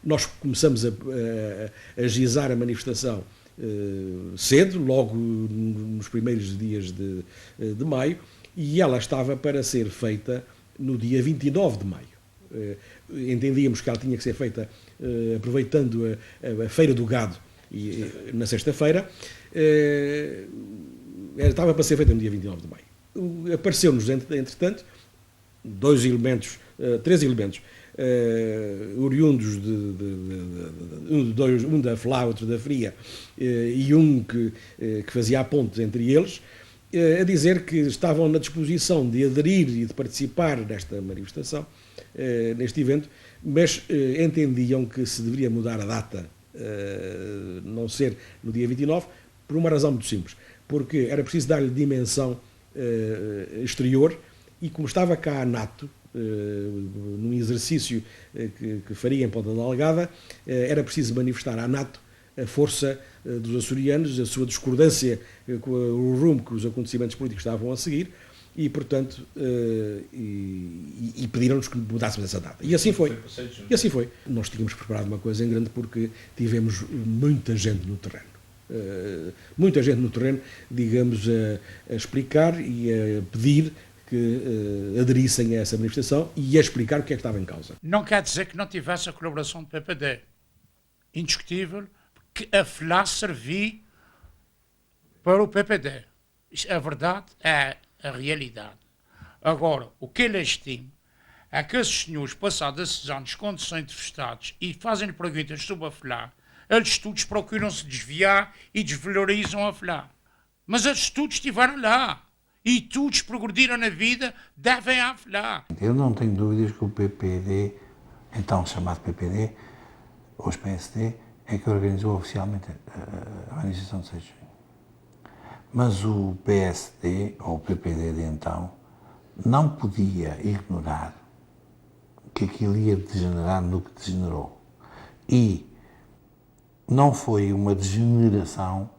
Nós começamos a agilizar a manifestação cedo, logo nos primeiros dias de maio, e ela estava para ser feita no dia 29 de maio. Entendíamos que ela tinha que ser feita aproveitando a Feira do Gado na sexta-feira. Estava para ser feita no dia 29 de maio. Apareceu-nos, entretanto, três elementos, oriundos um da FLA, outro da FRIA, e um que fazia a ponte entre eles, a dizer que estavam na disposição de aderir e de participar nesta manifestação, neste evento, mas entendiam que se deveria mudar a data, não ser no dia 29, por uma razão muito simples, porque era preciso dar-lhe dimensão exterior, e como estava cá a NATO, num exercício que faria em Ponta da Algada, era preciso manifestar à NATO a força dos açorianos, a sua discordância com o rumo que os acontecimentos políticos estavam a seguir, e, portanto, pediram-nos que mudássemos essa data. E assim foi. Nós tínhamos preparado uma coisa em grande, porque tivemos muita gente no terreno. Digamos, a explicar e a pedir que aderissem a essa manifestação e a explicar o que é que estava em causa. Não quer dizer que não tivesse a colaboração do PPD. Indiscutível que a FLA serviu para o PPD. Isso é a verdade, é a realidade. Agora, o que eu estimo é que esses senhores, passados esses anos, quando são entrevistados e fazem perguntas sobre a FLA, eles todos procuram se desviar e desvalorizam a FLA. Mas eles todos estiveram lá. E todos progrediram na vida, devem à FLA. Eu não tenho dúvidas que o PPD, então chamado PPD, hoje PSD, é que organizou oficialmente a manifestação de 6 de junho. Mas o PSD, ou o PPD de então, não podia ignorar que aquilo ia degenerar no que degenerou. E não foi uma degeneração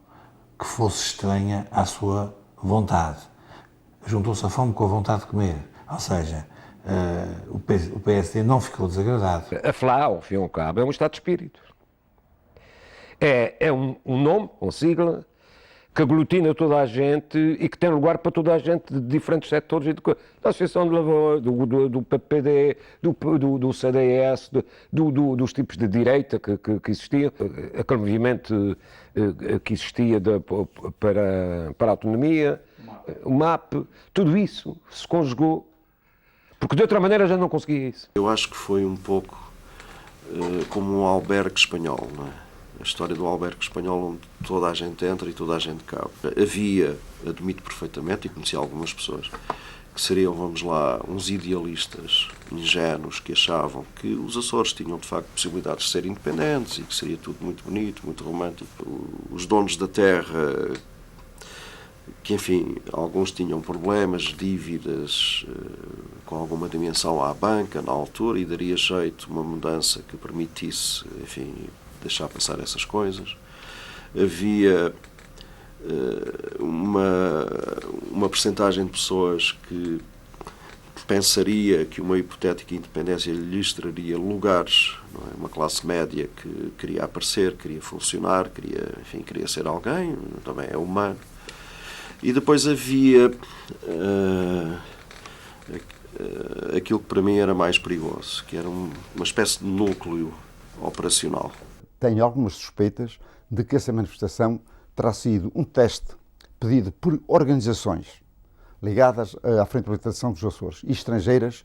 que fosse estranha à sua vontade. Juntou-se a fome com a vontade de comer, ou seja, o PSD não ficou desagradado. A FLA, ao fim e ao cabo, é um estado de espírito. É um nome, uma sigla, que aglutina toda a gente e que tem lugar para toda a gente de diferentes setores, da Associação de Lavradores, do PPD, do CDS, dos tipos de direita que existia, aquele movimento que existia para a autonomia, o MAP, tudo isso se conjugou, porque de outra maneira já não conseguia isso. Eu acho que foi um pouco como um albergue espanhol, não é? A história do albergue espanhol, onde toda a gente entra e toda a gente cabe. Havia, admito perfeitamente, e conheci algumas pessoas, que seriam, vamos lá, uns idealistas ingênuos que achavam que os Açores tinham, de facto, possibilidades de ser independentes e que seria tudo muito bonito, muito romântico. Os donos da terra, que, enfim, alguns tinham problemas, dívidas com alguma dimensão à banca na altura, e daria jeito uma mudança que permitisse, enfim, deixar passar essas coisas. Havia uma percentagem de pessoas que pensaria que uma hipotética independência lhes traria lugares, não é? Uma classe média que queria aparecer, queria funcionar, queria ser alguém, também é humano. E depois havia aquilo que para mim era mais perigoso, que era uma espécie de núcleo operacional. Tenho algumas suspeitas de que essa manifestação terá sido um teste pedido por organizações ligadas à Frente de Libertação dos Açores e estrangeiras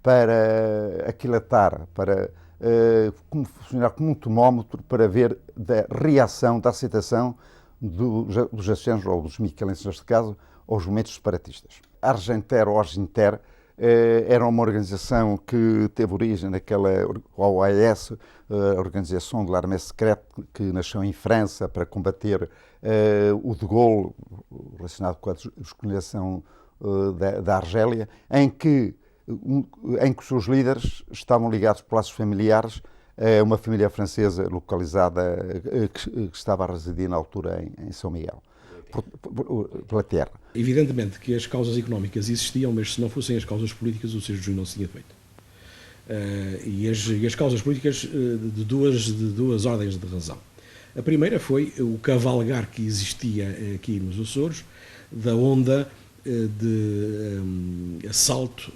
para aquilatar, para funcionar como um termómetro para ver da reação, da aceitação dos açorianos, ou dos micalenses neste caso, aos movimentos separatistas. A Argenter, ou Arginter, era uma organização que teve origem naquela OAS, a Organização de l'Armée Secrète, que nasceu em França para combater o de Gaulle, relacionado com a descolonização da Argélia, em que os seus líderes estavam ligados por laços familiares a uma família francesa localizada, que estava a residir na altura em São Miguel, pela terra. Evidentemente que as causas económicas existiam, mas se não fossem as causas políticas, o 6 de junho não se tinha feito. e as causas políticas de duas ordens de razão. A primeira foi o cavalgar que existia aqui nos Açores, da onda de assalto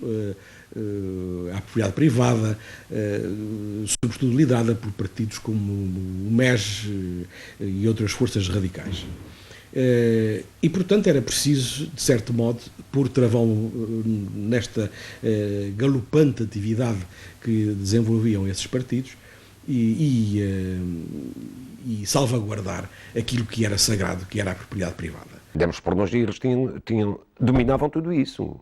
à propriedade privada, sobretudo liderada por partidos como o MES e outras forças radicais. E, portanto, era preciso, de certo modo, pôr travão nesta galopante atividade que desenvolviam esses partidos e salvaguardar aquilo que era sagrado, que era a propriedade privada. Demos por nós e eles dominavam tudo isso.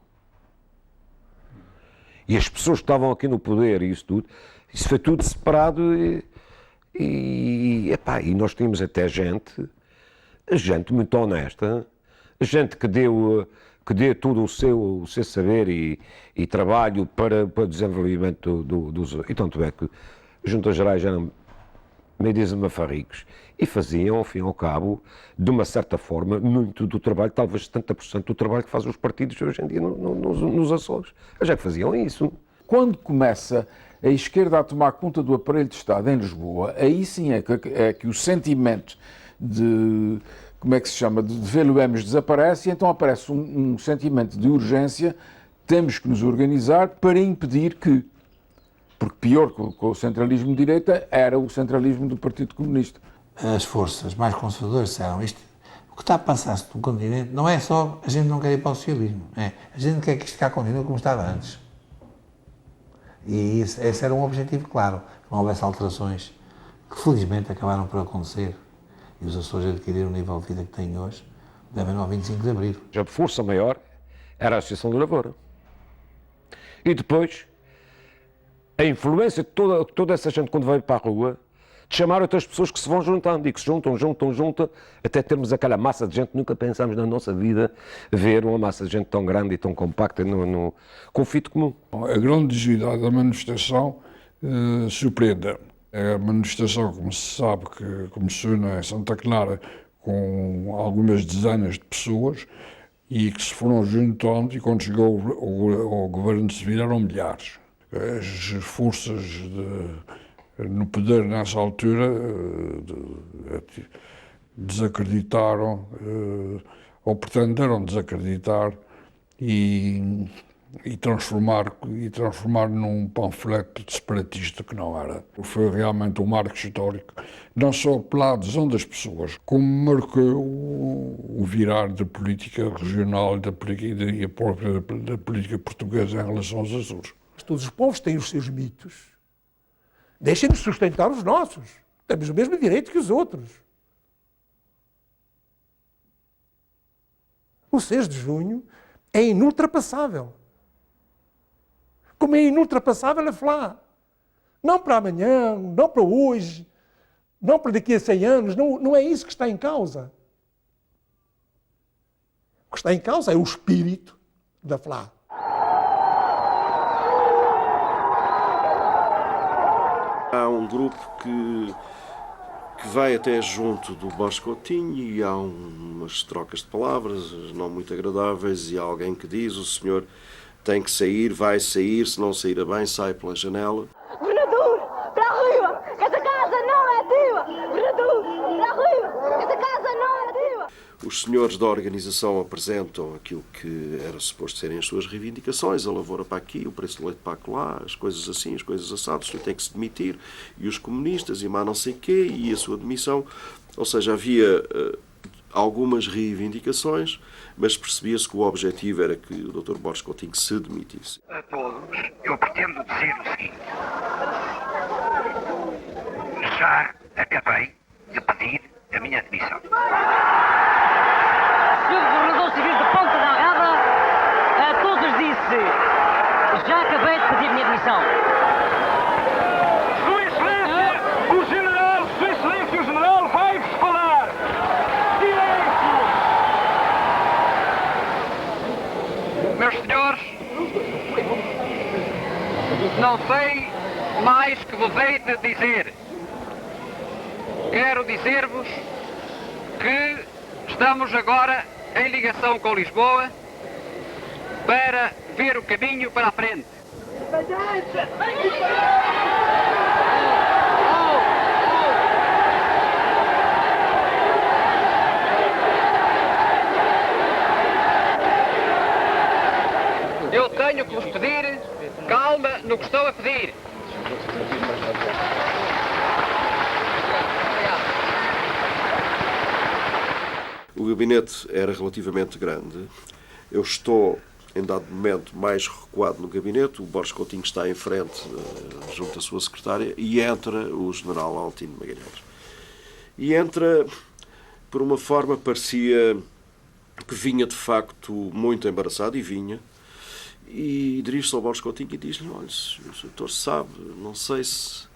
E as pessoas que estavam aqui no poder e isso tudo, isso foi tudo separado e nós tínhamos até gente muito honesta, gente que deu todo o seu saber e trabalho para o desenvolvimento dos... E tanto é que as juntas gerais eram médias e mafarricos e faziam, ao fim e ao cabo, de uma certa forma, muito do trabalho, talvez 70% do trabalho que fazem os partidos hoje em dia nos Açores. Eles já faziam isso. Quando começa a esquerda a tomar conta do aparelho de Estado em Lisboa, aí sim é que o sentimento de, como é que se chama, de vê-lo-emos desaparece, e então aparece um sentimento de urgência, temos que nos organizar para impedir que, porque pior que o centralismo de direita era o centralismo do Partido Comunista. As forças mais conservadoras disseram isto. O que está a passar-se no continente não é só a gente não quer ir para o socialismo, a gente quer que isto cá continue como estava antes. E esse era um objetivo claro, que não houvesse alterações, que felizmente acabaram por acontecer. E os Açores adquiriram o nível de vida que têm hoje, devem ao 25 de Abril. A força maior era a Associação de Lavoura. E depois, a influência de toda essa gente quando veio para a rua, de chamar outras pessoas que se vão juntando e que se juntam, até termos aquela massa de gente. Nunca pensámos na nossa vida ver uma massa de gente tão grande e tão compacta no conflito comum. A grandiosidade da manifestação surpreende. A manifestação, como se sabe, que começou em Santa Clara com algumas dezenas de pessoas e que se foram juntando, e quando chegou o governo civil eram milhares. As forças no poder nessa altura desacreditaram, ou pretenderam desacreditar e transformar num panfleto separatista que não era. Foi realmente um marco histórico, não só pela adesão das pessoas, como marcou o virar da política regional e a própria da política portuguesa em relação aos Açores. Todos os povos têm os seus mitos. Deixem-nos sustentar os nossos. Temos o mesmo direito que os outros. O 6 de junho é inultrapassável. Como é inultrapassável a FLA. Não para amanhã, não para hoje, não para daqui a 100 anos, não é isso que está em causa. O que está em causa é o espírito da FLA. Há um grupo que vai até junto do Borges Coutinho e há umas trocas de palavras não muito agradáveis e há alguém que diz: o senhor tem que sair, vai sair, se não sair bem, sai pela janela. Governador, para a rua, essa casa não é tua! Governador, para a rua, essa casa não é tua! Os senhores da organização apresentam aquilo que era suposto serem as suas reivindicações, a lavoura para aqui, o preço do leite para acolá, as coisas assim, as coisas assadas, o senhor tem que se demitir, e os comunistas, e mais não sei quê, e a sua demissão. Ou seja, havia algumas reivindicações, mas percebia-se que o objetivo era que o Dr. Borges Coutinho se demitisse. A todos, eu pretendo dizer o seguinte: já acabei de pedir a minha demissão. Sr. Governador Civil de Ponta Delgada, a todos disse: já acabei de pedir a minha demissão. Sua Excelência, o General, Sua Excelência, o General vai-vos falar. Silêncio! Meus senhores, não sei mais que vos hei de dizer. Quero dizer-vos que estamos agora em ligação com Lisboa para ver o caminho para a frente. Eu tenho que vos pedir calma no que estou a pedir. O gabinete era relativamente grande. Eu estou, em dado momento, mais recuado no gabinete. O Borges Coutinho está em frente, junto à sua secretária, e entra o general Altino Magalhães. E entra, por uma forma, parecia que vinha, de facto, muito embaraçado, e vinha. E dirige-se ao Borges Coutinho e diz-lhe: olha, o doutor sabe, não sei se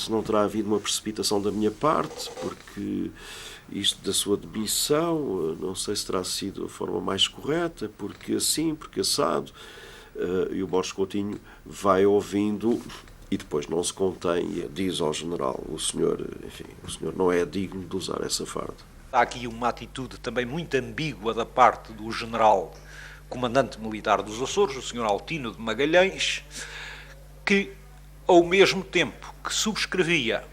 não terá havido uma precipitação da minha parte, porque isto da sua demissão, não sei se terá sido a forma mais correta, porque assim, porque assado. E o Borges Coutinho vai ouvindo e depois não se contém e diz ao general: o senhor não é digno de usar essa farda. Há aqui uma atitude também muito ambígua da parte do general comandante militar dos Açores, o Sr. Altino de Magalhães, que, ao mesmo tempo que subscrevia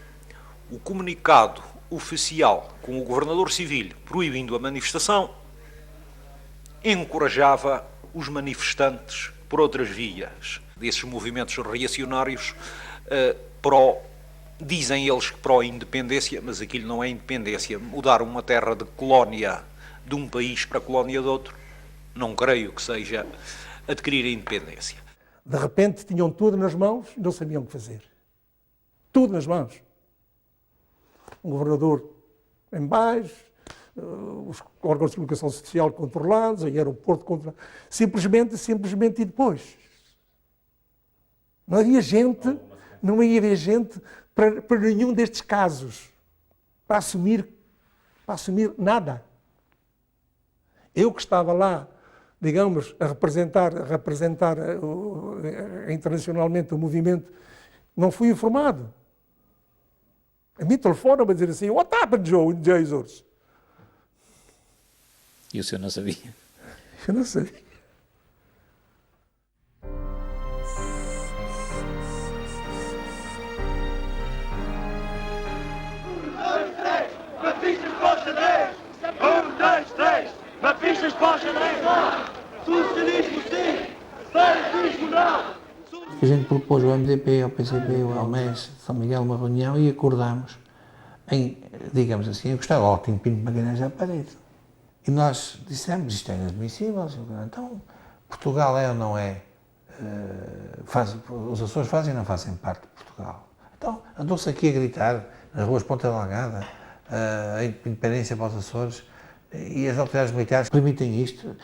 o comunicado oficial com o governador civil proibindo a manifestação, encorajava os manifestantes por outras vias desses movimentos reacionários dizem eles que pró-independência, mas aquilo não é independência. Mudar uma terra de colónia de um país para colónia de outro, não creio que seja adquirir a independência. De repente tinham tudo nas mãos e não sabiam o que fazer. Tudo nas mãos. Um governador em baixo, os órgãos de comunicação social controlados, o aeroporto controlado. Simplesmente e depois. Não havia gente para nenhum destes casos, para assumir nada. Eu que estava lá, digamos, a representar internacionalmente o movimento, não fui informado. A mim telefonam-me a dizer assim: what happened, Joe, in the Azores? E o senhor não sabia? Eu não sei. A gente propôs ao MDP, ao PCP, ao MES, São Miguel, uma reunião e acordámos em, digamos assim, encostar o Altino Pinto de Magalhães à parede. E nós dissemos: isto é inadmissível. Então, Portugal é ou não é? Os Açores fazem ou não fazem parte de Portugal? Então, andou-se aqui a gritar nas ruas Ponta Delgada a independência para os Açores, e as autoridades militares permitem isto.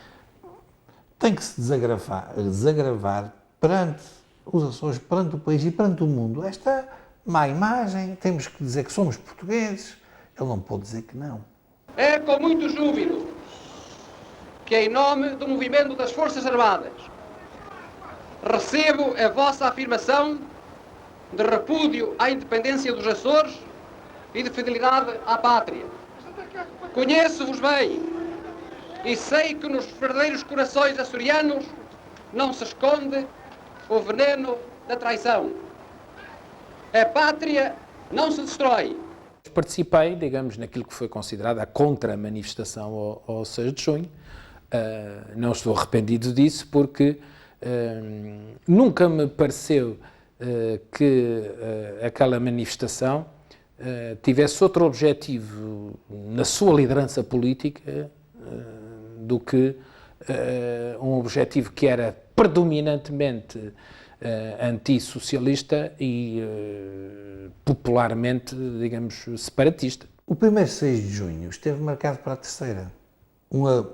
Tem que se desagravar perante os Açores, perante o país e perante o mundo esta má imagem. Temos que dizer que somos portugueses. Ele não pode dizer que não. É com muito júbilo que, em nome do movimento das Forças Armadas, recebo a vossa afirmação de repúdio à independência dos Açores e de fidelidade à pátria. Conheço-vos bem e sei que nos verdadeiros corações açorianos não se esconde o veneno da traição. A pátria não se destrói. Participei, digamos, naquilo que foi considerada a contra-manifestação ao 6 de junho. Não estou arrependido disso, porque nunca me pareceu que aquela manifestação tivesse outro objetivo na sua liderança política do que um objetivo que era predominantemente antissocialista e popularmente, digamos, separatista. O primeiro 6 de junho esteve marcado para a terceira. Uma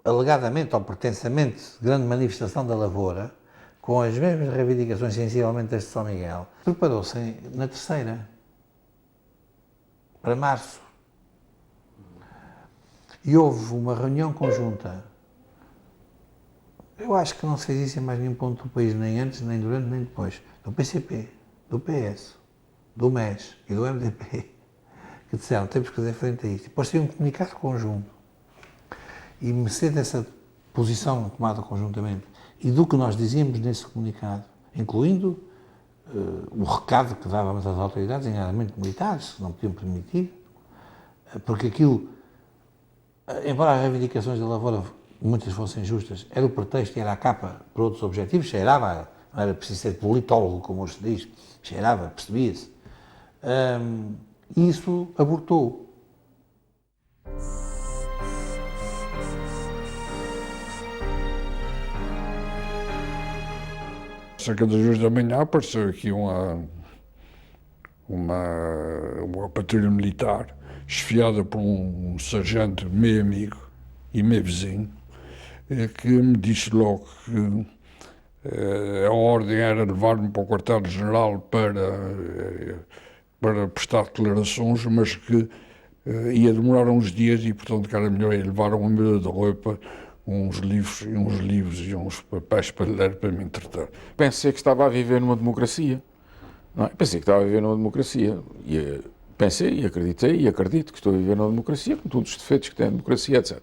alegadamente ou pretensamente grande manifestação da Lavoura, com as mesmas reivindicações sensivelmente das de São Miguel, preparou-se na terceira, para março. E houve uma reunião conjunta. Eu acho que não se fez isso em mais nenhum ponto do país, nem antes, nem durante, nem depois. Do PCP, do PS, do MES e do MDP, que disseram: temos que fazer frente a isto. E depois saiu um comunicado conjunto. E mercê dessa posição tomada conjuntamente e do que nós dizíamos nesse comunicado, incluindo o recado que dávamos às autoridades, nomeadamente militares, que não podiam permitir, porque aquilo, embora as reivindicações da lavoura muitas fossem justas, era o pretexto e era a capa para outros objetivos, cheirava, não era preciso ser politólogo, como hoje se diz, cheirava, percebia-se. E isso abortou. Cerca das 2 da manhã apareceu aqui uma patrulha militar, esfiada por um sargento meio amigo e meio vizinho, que me disse logo que a ordem era levar-me para o quartel-general para prestar declarações, mas que ia demorar uns dias e, portanto, que era melhor ir levar uma muda de roupa, uns livros e uns papéis para ler para me entreter. Pensei que estava a viver numa democracia. Não é? Pensei que estava a viver numa democracia. Pensei e acreditei e acredito que estou a viver numa democracia, com todos os defeitos que tem a democracia, etc.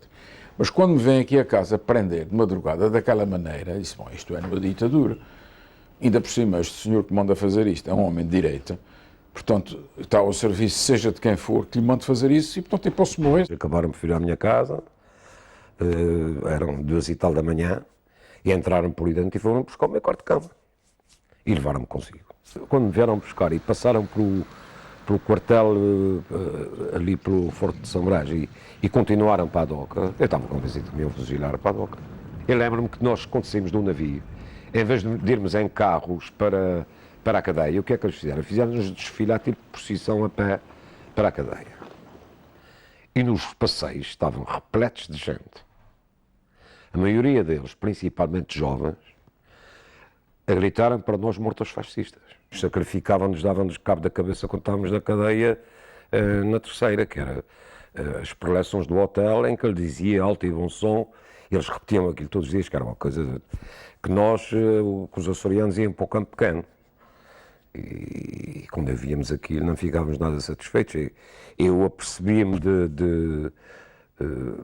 Mas quando me vem aqui a casa prender de madrugada daquela maneira, disse, bom, isto é numa ditadura. Ainda por cima, este senhor que manda fazer isto é um homem de direita, portanto, está ao serviço, seja de quem for, que lhe mande fazer isso e, portanto, eu posso morrer. Acabaram por vir à minha casa, eram 2 e tal da manhã, e entraram por aí dentro e foram buscar o meu quarto de cama. E levaram-me consigo. Quando me vieram buscar e passaram pelo quartel ali pelo Forte de São Brás e continuaram para a doca, eu estava convencido que me iam fuzilar para a doca. Eu lembro-me que nós, quando saímos de um navio, em vez de irmos em carros para a cadeia, o que é que eles fizeram? Fizeram-nos desfilar tipo procissão a pé para a cadeia. E nos passeios estavam repletos de gente. A maioria deles, principalmente jovens, a gritarem para nós mortos fascistas. Sacrificavam-nos, davam-nos cabo da cabeça quando estávamos na cadeia na terceira, que era as preleções do hotel, em que ele dizia alto e bom som, e eles repetiam aquilo todos os dias, que era uma coisa que nós, que os açorianos, iam para o campo pequeno. E quando víamos aquilo não ficávamos nada satisfeitos. Eu apercebia-me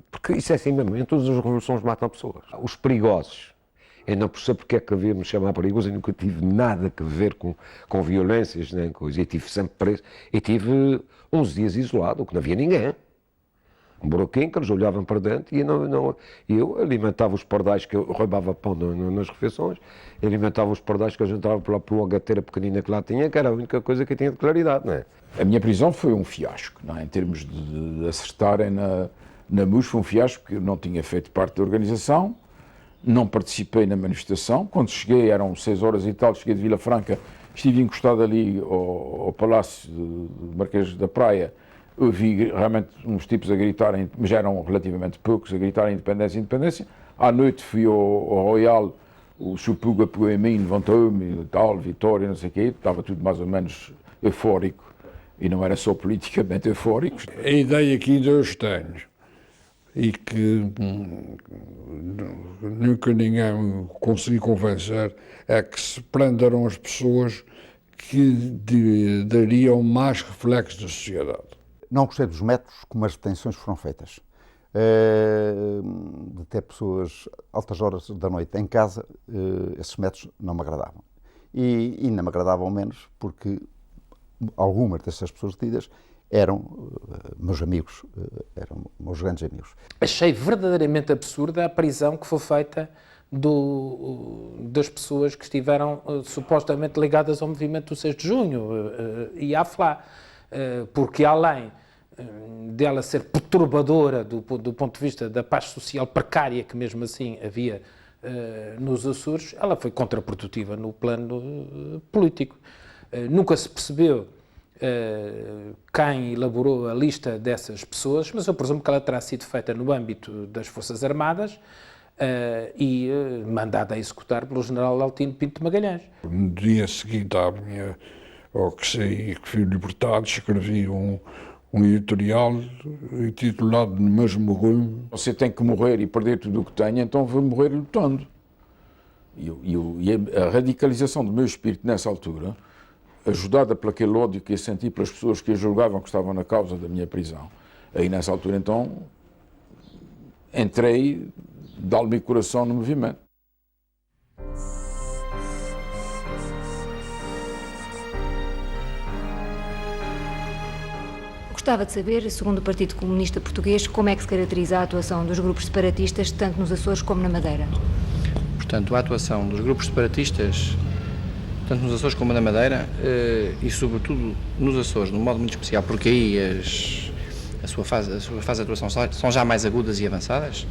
porque isso é assim mesmo, em todas as revoluções matam pessoas. Os perigosos, eu não percebo porque é que havia me chamar perigoso, eu nunca tive nada a ver com violências, nem coisa, eu tive sempre preso, e tive 11 dias isolado, que não havia ninguém. Um buraquinho que eles olhavam para dentro e eu alimentava os pardais, que eu roubava pão nas refeições, alimentava os pardais que a gente entrava pela gateira pequenina que lá tinha, que era a única coisa que eu tinha de claridade, não é? A minha prisão foi um fiasco, não é? Em termos de acertarem na MUS, foi um fiasco, porque eu não tinha feito parte da organização, não participei na manifestação. Quando cheguei, eram 6 horas e tal, cheguei de Vila Franca, estive encostado ali ao Palácio do Marquês da Praia. Eu vi realmente uns tipos a gritarem, mas eram relativamente poucos, a gritarem independência, independência. À noite fui ao Royal, o Chupuga pegou em mim, levantou-me, tal, vitória, não sei o quê, estava tudo mais ou menos eufórico, e não era só politicamente eufórico. A ideia que ainda hoje tenho, e que nunca ninguém me conseguiu convencer, é que se prenderam as pessoas que dariam mais reflexos da sociedade. Não gostei dos métodos como as detenções foram feitas. De ter pessoas altas horas da noite em casa, esses métodos não me agradavam. E não me agradavam menos porque algumas dessas pessoas detidas eram meus amigos, eram meus grandes amigos. Achei verdadeiramente absurda a prisão que foi feita das pessoas que estiveram supostamente ligadas ao movimento do 6 de junho e à FLA, porque além dela ser perturbadora do ponto de vista da paz social precária que mesmo assim havia nos Açores, ela foi contraprodutiva no plano político. Nunca se percebeu quem elaborou a lista dessas pessoas, mas eu presumo que ela terá sido feita no âmbito das Forças Armadas e mandada a executar pelo general Altino Pinto de Magalhães. No dia seguinte ao que saí, que fui libertado, escrevi um editorial intitulado No Mesmo Rumo. Você tem que morrer e perder tudo o que tem, então vou morrer lutando. E a radicalização do meu espírito nessa altura, ajudada por aquele ódio que eu senti pelas pessoas que eu julgavam que estavam na causa da minha prisão, aí nessa altura então entrei de alma e coração no movimento. Gostava de saber, segundo o Partido Comunista Português, como é que se caracteriza a atuação dos grupos separatistas, tanto nos Açores como na Madeira? Portanto, a atuação dos grupos separatistas, tanto nos Açores como na Madeira, e sobretudo nos Açores, de um modo muito especial, porque aí a sua fase de atuação são já mais agudas e avançadas,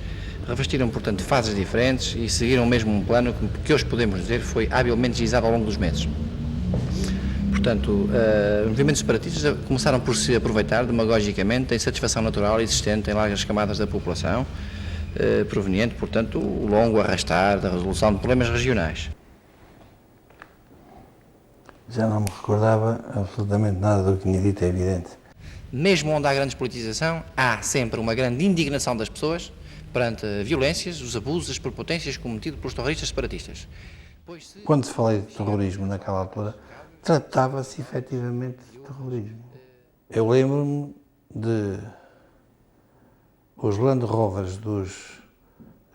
revestiram, portanto, fases diferentes e seguiram mesmo um plano que hoje podemos dizer foi habilmente deslizado ao longo dos meses. Portanto, os movimentos separatistas começaram por se aproveitar demagogicamente da insatisfação natural existente em largas camadas da população, proveniente, portanto, do longo arrastar da resolução de problemas regionais. Já não me recordava absolutamente nada do que tinha dito, é evidente. Mesmo onde há grande despolitização, há sempre uma grande indignação das pessoas perante violências, os abusos, as prepotências cometidos pelos terroristas separatistas. Quando se falei de terrorismo naquela altura, tratava-se efetivamente de terrorismo. Eu lembro-me de os Land Rovers dos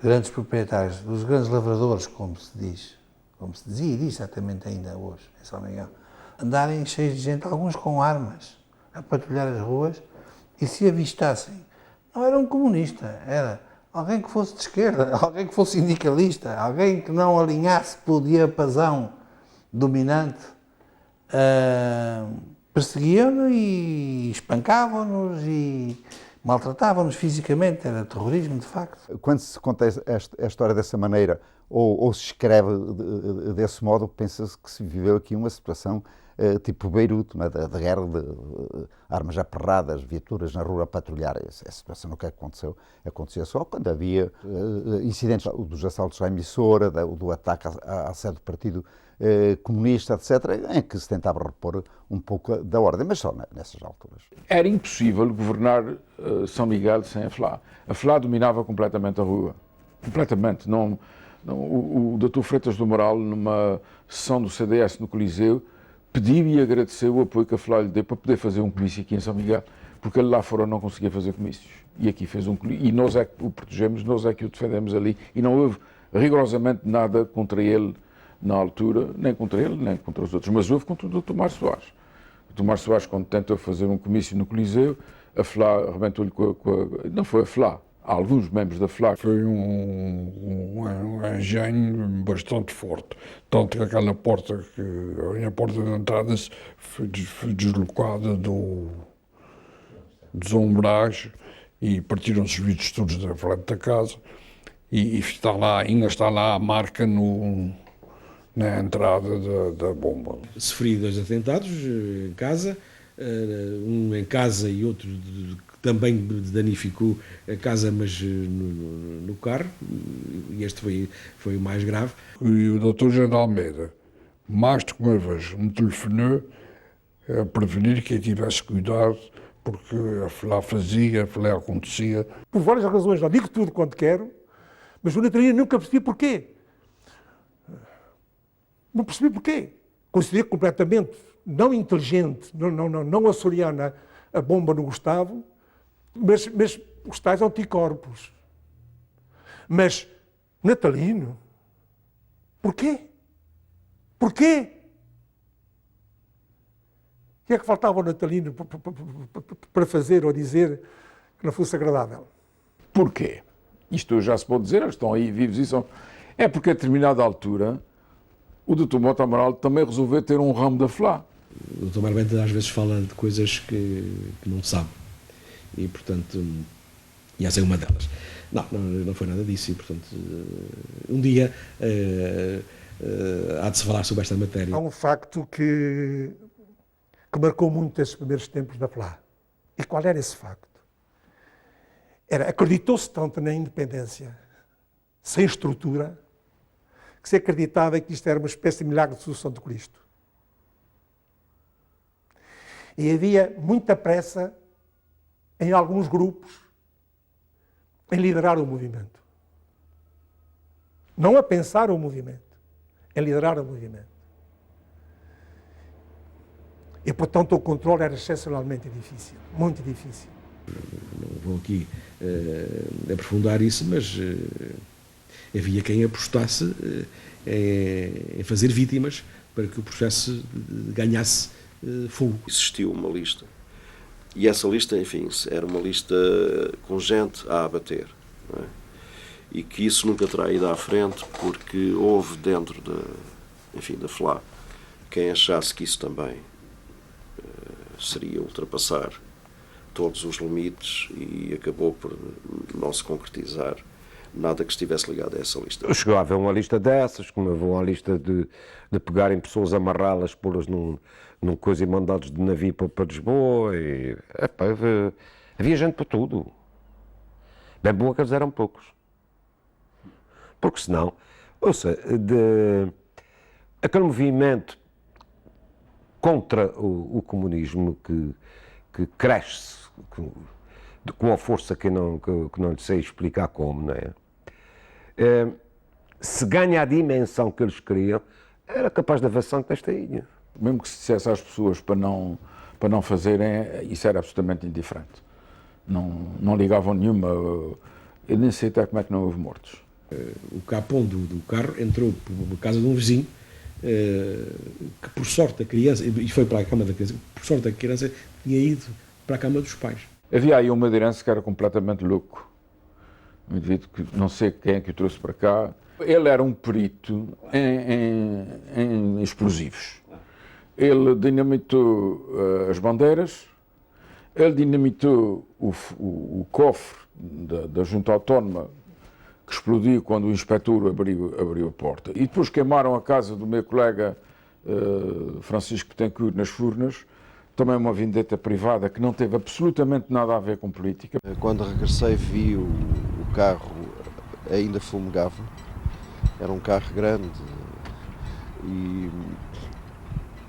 grandes proprietários, dos grandes lavradores, como se dizia e diz exatamente ainda hoje, em São Miguel, andarem cheios de gente, alguns com armas, a patrulhar as ruas, e se avistassem, não era um comunista, era alguém que fosse de esquerda, alguém que fosse sindicalista, alguém que não alinhasse pelo diapasão dominante, perseguiam-nos e espancavam-nos e maltratavam-nos fisicamente, era terrorismo de facto. Quando se conta a história dessa maneira, ou se escreve desse modo, pensa-se que se viveu aqui uma situação tipo Beirute, né, da guerra de armas aperradas, viaturas na rua a patrulhar. Essa situação nunca acontecia só quando havia incidentes dos assaltos à emissora, do ataque à sede do Partido Comunista, etc., em que se tentava repor um pouco da ordem, mas só nessas alturas. Era impossível governar São Miguel sem a FLA. A FLA dominava completamente a rua. Completamente. O Dr. Freitas do Moral, numa sessão do CDS no Coliseu, pediu e agradeceu o apoio que a FLA lhe deu para poder fazer um comício aqui em São Miguel, porque ele lá fora não conseguia fazer comícios. E aqui fez um comício, e nós é que o protegemos, nós é que o defendemos ali, e não houve rigorosamente nada contra ele na altura, nem contra ele, nem contra os outros, mas houve contra o Dr. Mário Soares. O Dr. Mário Soares, quando tentou fazer um comício no Coliseu, a FLA arrebentou-lhe não foi a FLA, há alguns membros da FLA. Foi um engenho bastante forte, tanto que aquela porta, a porta de entrada foi deslocada dos umbrais e partiram-se os vidros todos da frente da casa e ainda está lá a marca na entrada da bomba. Sofri 2 atentados em casa, um em casa e outro que também danificou a casa, mas no carro, e este foi o mais grave. E o Dr. Jean de Almeida, mais de uma vez, me telefonou a prevenir que eu tivesse cuidado, porque a FLA fazia, a FLA acontecia. Por várias razões, não digo tudo quanto quero, mas o Natalino nunca percebi porquê. Não percebi porquê. Considerei completamente não inteligente, não açoriana a bomba no Gustavo, mas os tais anticorpos. Mas Natalino? Porquê? Porquê? O que é que faltava ao Natalino para fazer ou dizer que não fosse agradável? Porquê? Isto já se pode dizer, eles estão aí vivos e são... É porque a determinada altura o Dr. Mota Amaral também resolveu ter um ramo da FLA. O Dr. Barbente às vezes fala de coisas que não sabe. E, portanto, e essa é uma delas. Não foi nada disso. E, portanto, um dia há de se falar sobre esta matéria. Há um facto que marcou muito esses primeiros tempos da FLA. E qual era esse facto? Acreditou-se tanto na independência, sem estrutura, que se acreditava que isto era uma espécie de milagre de sucessão de Cristo. E havia muita pressa em alguns grupos em liderar o movimento. Não a pensar o movimento, em liderar o movimento. E, portanto, o controle era excepcionalmente difícil, muito difícil. Não vou aqui aprofundar isso, mas havia quem apostasse em fazer vítimas para que o processo ganhasse fogo. Existiu uma lista E essa lista, enfim, era uma lista com gente a abater, não é? E que isso nunca terá ido à frente, porque houve dentro da FLA quem achasse que isso também seria ultrapassar todos os limites e acabou por não se concretizar nada que estivesse ligado a essa lista. Chegou a haver uma lista dessas, como houve uma lista de pegarem pessoas, amarrá-las, pô-las num coisa e mandá-los de navio para Lisboa. E, havia gente para tudo. Bem boa que eles eram poucos. Porque senão, ouça, aquele movimento contra o comunismo que cresce com a força que não lhe sei explicar como, não é? Se ganha a dimensão que eles queriam, era capaz de avançar desta ilha. Mesmo que se dissesse às pessoas para não fazerem, isso era absolutamente indiferente. Não ligavam nenhuma. Eu nem sei até como é que não houve mortos. O capão do carro entrou por casa de um vizinho, que por sorte a criança, e foi para a cama da criança, por sorte a criança tinha ido para a cama dos pais. Havia aí um madeirense que era completamente louco. Um indivíduo que não sei quem é que o trouxe para cá. Ele era um perito em explosivos. Ele dinamitou as bandeiras, ele dinamitou o cofre da Junta Autónoma, que explodiu quando o inspetor abriu a porta. E depois queimaram a casa do meu colega Francisco Betancourt nas Furnas, também uma vendetta privada que não teve absolutamente nada a ver com política. Quando regressei vi o carro ainda fumegava, era um carro grande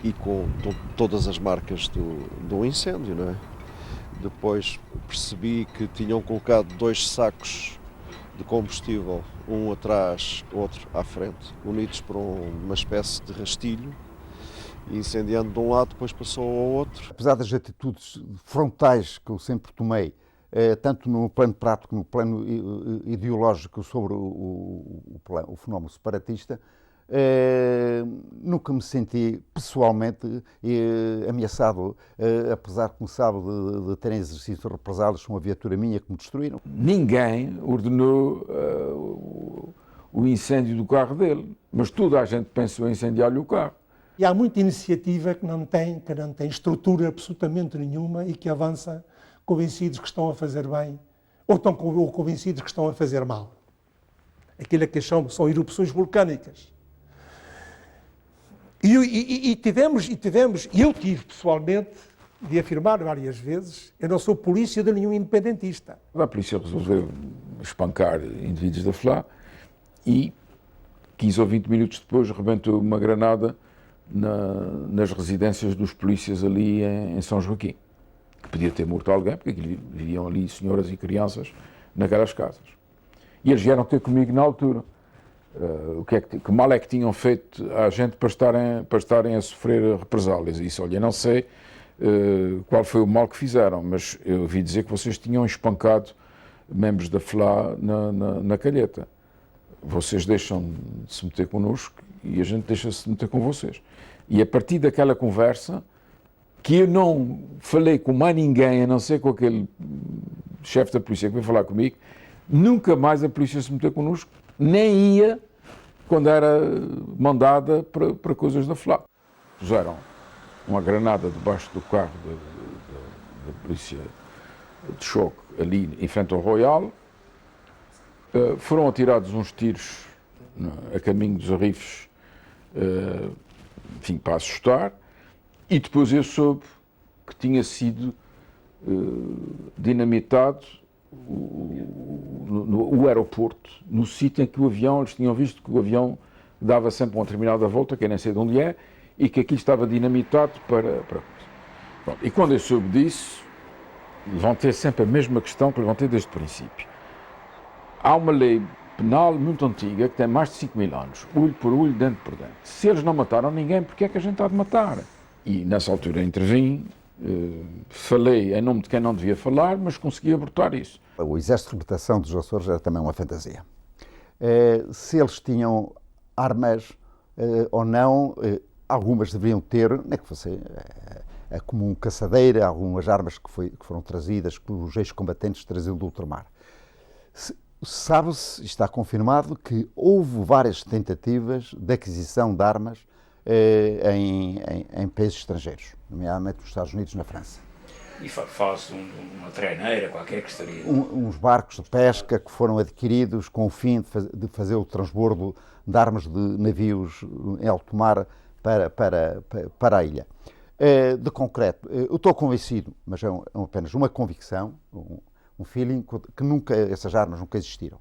e com todas as marcas do incêndio, não é? Depois percebi que tinham colocado 2 sacos de combustível, um atrás, outro à frente, unidos por uma espécie de rastilho, incendiando de um lado, depois passou ao outro. Apesar das atitudes frontais que eu sempre tomei, tanto no plano prático como no plano ideológico sobre o fenómeno separatista, nunca me senti pessoalmente ameaçado, apesar, como sabe, de terem exercido represálias com uma viatura minha que me destruíram. Ninguém ordenou o incêndio do carro dele, mas toda a gente pensou em incendiar-lhe o carro. E há muita iniciativa que não tem estrutura absolutamente nenhuma e que avança convencidos que estão a fazer bem ou convencidos que estão a fazer mal. Aquilo que são erupções vulcânicas. E eu tive pessoalmente de afirmar várias vezes, eu não sou polícia de nenhum independentista. A polícia resolveu espancar indivíduos da FLA e 15 ou 20 minutos depois rebentou uma granada nas residências dos polícias ali em São Joaquim, que podia ter morto alguém, porque viviam ali senhoras e crianças naquelas casas. E eles vieram ter comigo na altura. Que mal é que tinham feito à gente para estarem a sofrer represálias? E isso, olha, não sei qual foi o mal que fizeram, mas eu ouvi dizer que vocês tinham espancado membros da FLA na calheta. Vocês deixam de se meter connosco e a gente deixa-se de meter com vocês. E a partir daquela conversa, que eu não falei com mais ninguém, a não ser com aquele chefe da polícia que veio falar comigo, nunca mais a polícia se meteu connosco, nem ia quando era mandada para coisas da FLA. Puseram uma granada debaixo do carro da polícia de choque ali em frente ao Royal, foram atirados uns tiros a caminho dos Arrifes, enfim, para assustar, e depois eu soube que tinha sido dinamitado o aeroporto, no sítio em que o avião, eles tinham visto que o avião dava sempre uma determinada volta, que eu nem sei de onde é, e que aquilo estava dinamitado para... Pronto. E quando eu soube disso, levantei sempre a mesma questão que levantei desde o princípio. Há uma lei penal muito antiga, que tem mais de 5.000 anos, olho por olho, dente por dente. Se eles não mataram ninguém, porque é que a gente há de matar? E nessa altura intervim, falei em nome de quem não devia falar, mas consegui abortar isso. O Exército de Libertação dos Açores era também uma fantasia. Se eles tinham armas ou não, algumas deveriam ter, nem que fosse a comum caçadeira, algumas armas que foram trazidas pelos ex-combatentes trazidos do ultramar. Sabe-se, está confirmado, que houve várias tentativas de aquisição de armas em países estrangeiros, nomeadamente nos Estados Unidos e na França. E fala-se de uma treneira qualquer que estaria... Uns barcos de pesca que foram adquiridos com o fim de fazer o transbordo de armas de navios em alto mar para a ilha. De concreto, eu estou convencido, mas é apenas uma convicção, um feeling, que essas armas nunca existiram.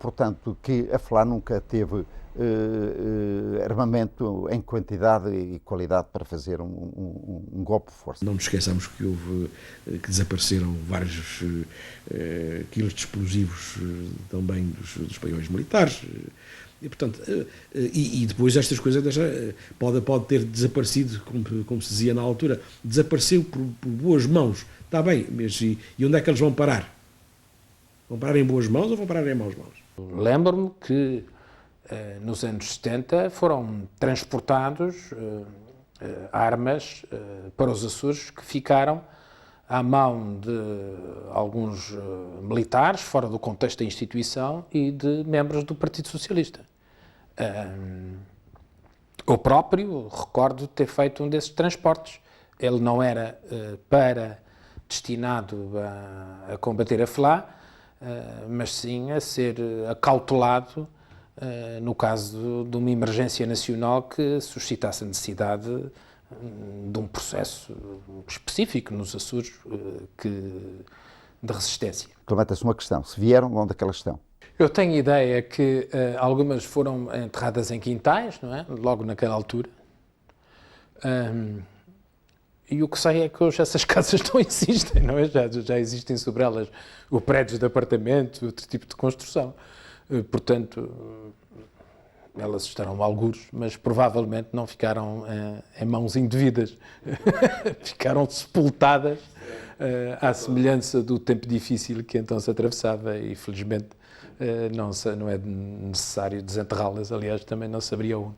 Portanto, que a FLA nunca teve armamento em quantidade e qualidade para fazer um golpe de força. Não nos esqueçamos que que desapareceram vários quilos de explosivos também dos paióis militares. E, portanto, e depois estas coisas pode ter desaparecido, como se dizia na altura, desapareceu por boas mãos. Está bem, mas e onde é que eles vão parar? Vão parar em boas mãos ou vão parar em maus mãos? Lembro-me que nos anos 70 foram transportados armas para os Açores que ficaram à mão de alguns militares, fora do contexto da instituição, e de membros do Partido Socialista. Eu próprio recordo ter feito um desses transportes. Ele não era destinado a combater a FLA, mas sim a ser acautelado no caso de uma emergência nacional que suscitasse a necessidade de um processo específico nos Açores de resistência. Levanta-se uma questão: se vieram, onde é que elas estão? Eu tenho ideia que algumas foram enterradas em quintais, não é? Logo naquela altura. E o que sei é que hoje essas casas não existem, não é? Já existem sobre elas prédios de apartamento, outro tipo de construção. Portanto, elas estarão algures, mas provavelmente não ficaram em mãos indevidas. Ficaram sepultadas à semelhança do tempo difícil que então se atravessava e, felizmente, não é necessário desenterrá-las. Aliás, também não saberia onde.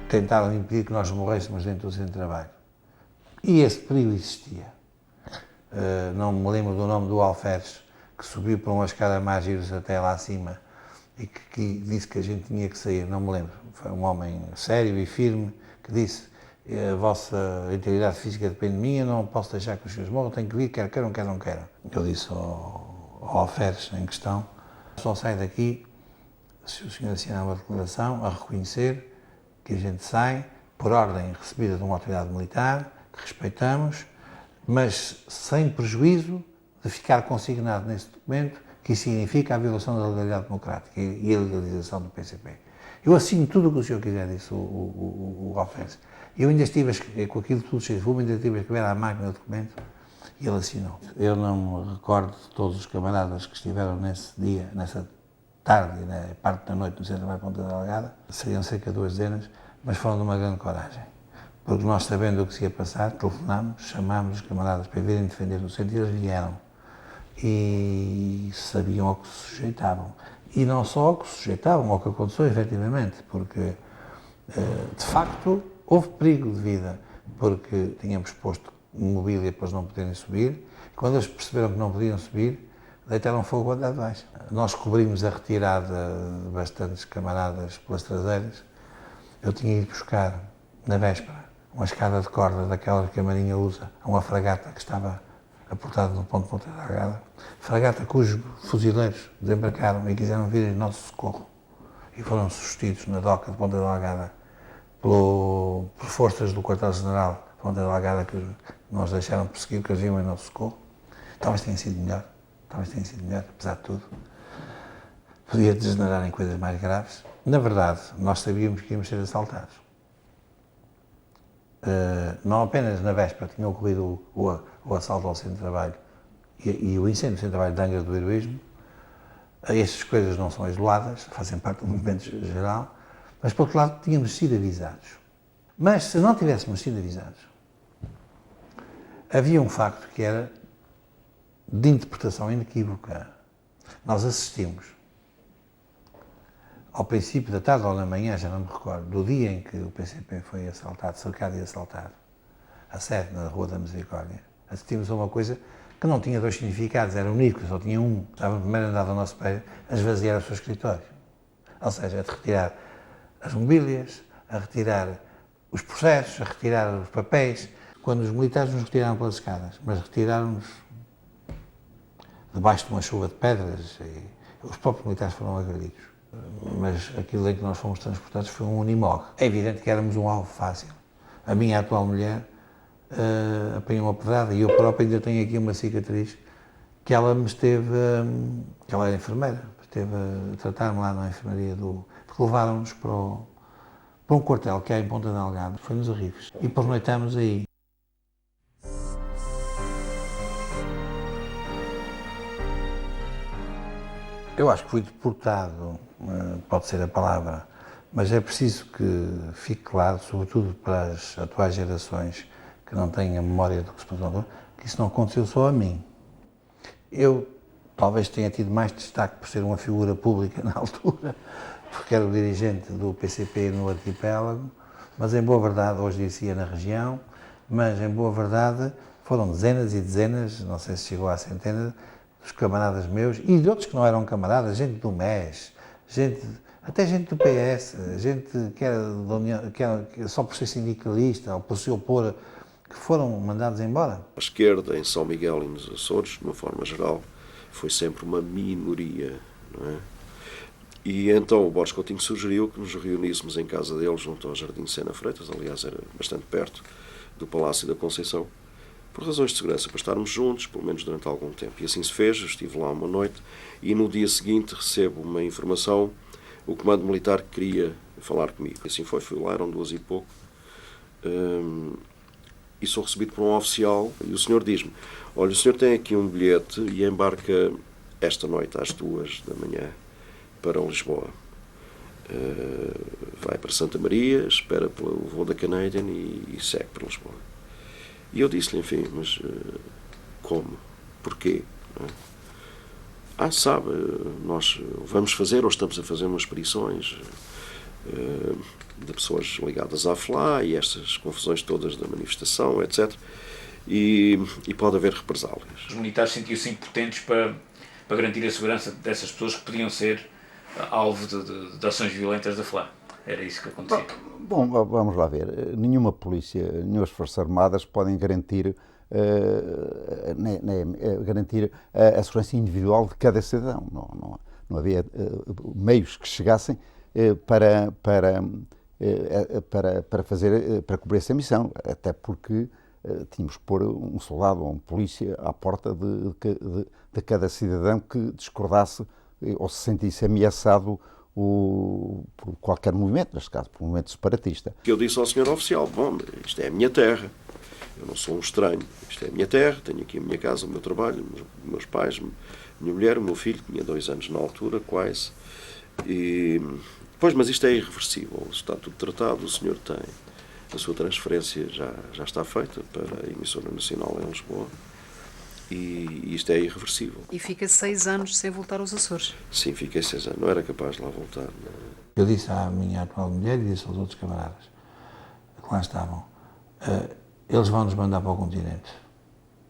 Tentaram impedir que nós morrêssemos dentro do centro de trabalho. E esse perigo existia. Não me lembro do nome do alferes, que subiu por uma escada mais giros até lá acima e que disse que a gente tinha que sair, não me lembro. Foi um homem sério e firme que disse: a vossa integridade física depende de mim, eu não posso deixar que os senhores morram, tenho que vir, quer queiram, quer não queiram. Eu disse ao alferes em questão: só sai daqui se o senhor assinar uma declaração a reconhecer que a gente sai por ordem recebida de uma autoridade militar, que respeitamos, mas sem prejuízo de ficar consignado nesse documento que isso significa a violação da legalidade democrática e a legalização do PCP. Eu assino tudo o que o senhor quiser, disse o alferes. Eu ainda estive com aquilo tudo cheio de fumo, ainda estive a escrever à máquina o documento e ele assinou. Eu não me recordo de todos os camaradas que estiveram nesse dia, nessa tarde e na parte da noite no centro da Ponta Delgada, seriam cerca de 2 dezenas, mas foram de uma grande coragem. Porque nós, sabendo o que se ia passar, telefonámos, chamámos os camaradas para virem defender no centro e eles vieram. E sabiam ao que se sujeitavam. E não só ao que se sujeitavam, ao que aconteceu efetivamente, porque, de facto, houve perigo de vida, porque tínhamos posto mobília para eles não poderem subir, e quando eles perceberam que não podiam subir, deitaram fogo a abaixo. Nós cobrimos a retirada de bastantes camaradas pelas traseiras. Eu tinha ido buscar, na véspera, uma escada de corda daquela que a Marinha usa, a uma fragata que estava aportada no ponto de Ponta Delgada, fragata cujos fuzileiros desembarcaram e quiseram vir em nosso socorro e foram sustidos na doca de Ponta Delgada por forças do quartel-general de Ponta Delgada que nos deixaram perseguir, que eles iam em nosso socorro. Talvez tenha sido melhor, apesar de tudo. Podia degenerar em coisas mais graves. Na verdade, nós sabíamos que íamos ser assaltados. Não apenas na véspera tinha ocorrido o assalto ao centro de trabalho e o incêndio do centro de trabalho de Angra do Heroísmo. Essas coisas não são isoladas, fazem parte do movimento geral, mas, por outro lado, tínhamos sido avisados. Mas, se não tivéssemos sido avisados, havia um facto que era de interpretação inequívoca. Nós assistimos, ao princípio da tarde ou na manhã, já não me recordo, do dia em que o PCP foi assaltado, cercado e assaltado, a sede na Rua da Misericórdia, assistimos a uma coisa que não tinha dois significados, era único, só tinha um. Estava no primeiro andar do nosso prédio a esvaziar o seu escritório. Ou seja, a retirar as mobílias, a retirar os processos, a retirar os papéis. Quando os militares nos retiraram pelas escadas, mas retiraram-nos debaixo de uma chuva de pedras, e os próprios militares foram agredidos. Mas aquilo em que nós fomos transportados foi um unimog. É evidente que éramos um alvo fácil. A minha atual mulher apanhou uma pedrada e eu próprio ainda tenho aqui uma cicatriz que ela me esteve, que ela era enfermeira, esteve a tratar-me lá na enfermaria porque levaram-nos para um quartel que há em Ponta Delgada, foi nos Arrifes, e pernoitamos aí. Eu acho que fui deportado, pode ser a palavra, mas é preciso que fique claro, sobretudo para as atuais gerações que não têm a memória do que se passou, que isso não aconteceu só a mim. Eu talvez tenha tido mais destaque por ser uma figura pública na altura, porque era o dirigente do PCP no arquipélago, mas em boa verdade, hoje dizia na região, mas em boa verdade foram dezenas e dezenas, não sei se chegou à centena, dos camaradas meus e de outros que não eram camaradas, gente do MES, até gente do PS, gente que era da União, que só por ser sindicalista ou por se opor, que foram mandados embora. A esquerda em São Miguel e nos Açores, de uma forma geral, foi sempre uma minoria, não é? E então o Borges Coutinho sugeriu que nos reuníssemos em casa dele, junto ao Jardim Sena Freitas, aliás era bastante perto do Palácio da Conceição, por razões de segurança, para estarmos juntos, pelo menos durante algum tempo. E assim se fez, eu estive lá uma noite e no dia seguinte recebo uma informação, o comando militar queria falar comigo. E assim foi, fui lá, eram 2 e pouco, e sou recebido por um oficial e o senhor diz-me, olha, o senhor tem aqui um bilhete e embarca esta noite às 2 da manhã para Lisboa. Vai para Santa Maria, espera pelo voo da Canadian e segue para Lisboa. E eu disse-lhe, enfim, mas como? Porquê? Sabe, nós vamos fazer, ou estamos a fazer umas expedições de pessoas ligadas à FLA e estas confusões todas da manifestação, etc. E pode haver represálias. Os militares sentiam-se impotentes para garantir a segurança dessas pessoas que podiam ser alvo de ações violentas da FLA. Era isso que acontecia. Bom, vamos lá ver. Nenhuma polícia, nenhumas forças armadas podem garantir a segurança individual de cada cidadão. Não havia meios que chegassem para cumprir essa missão, até porque tínhamos que pôr um soldado ou um polícia à porta de cada cidadão que discordasse ou se sentisse ameaçado por qualquer movimento, neste caso, por um movimento separatista. Eu disse ao senhor oficial, bom, isto é a minha terra, eu não sou um estranho, isto é a minha terra, tenho aqui a minha casa, o meu trabalho, meus pais, a minha mulher, o meu filho, tinha 2 anos na altura, quase, pois, mas isto é irreversível, está tudo tratado, o senhor tem, a sua transferência já está feita para a emissora nacional em Lisboa, e isto é irreversível. E fica 6 anos sem voltar aos Açores? Sim, fiquei 6 anos, não era capaz de lá voltar. Não. Eu disse à minha atual mulher e disse aos outros camaradas que lá estavam, eles vão nos mandar para o continente,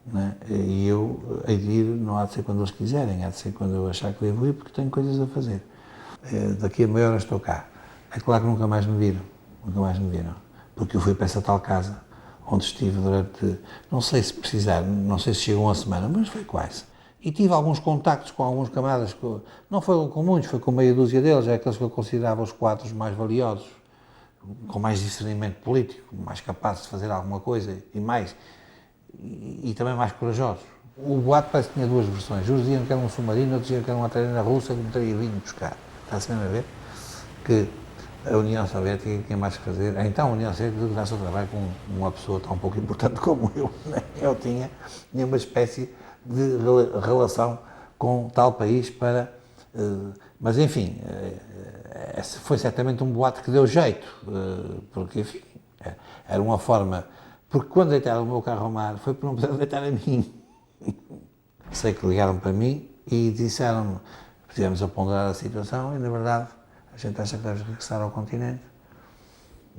né? E eu hei de ir, não há de ser quando eles quiserem, há de ser quando eu achar que devo ir, porque tenho coisas a fazer. Daqui a meia hora estou cá. É claro que nunca mais me viram, porque eu fui para essa tal casa onde estive durante, não sei se precisar, não sei se chegou uma semana, mas foi quase. E tive alguns contactos com alguns camaradas, não foi com muitos, foi com meia dúzia deles, é aqueles que eu considerava os quadros mais valiosos, com mais discernimento político, mais capazes de fazer alguma coisa e também mais corajosos. O boato parece que tinha 2 versões, uns diziam que era um submarino, outros diziam que era uma treina russa que me teria vindo buscar. Está-se mesmo a ver? Que a União Soviética tinha mais que fazer. Então a União Soviética dá-se o trabalho com uma pessoa tão pouco importante como eu. Né? Eu tinha uma espécie de relação com tal país para... mas enfim, foi certamente um boato que deu jeito, porque enfim, era uma forma... Porque quando deitaram o meu carro ao mar foi por não poder deitar a mim. Sei que ligaram para mim E disseram-me, pusemos a ponderar a situação e, na verdade, a gente acha que deves regressar ao continente.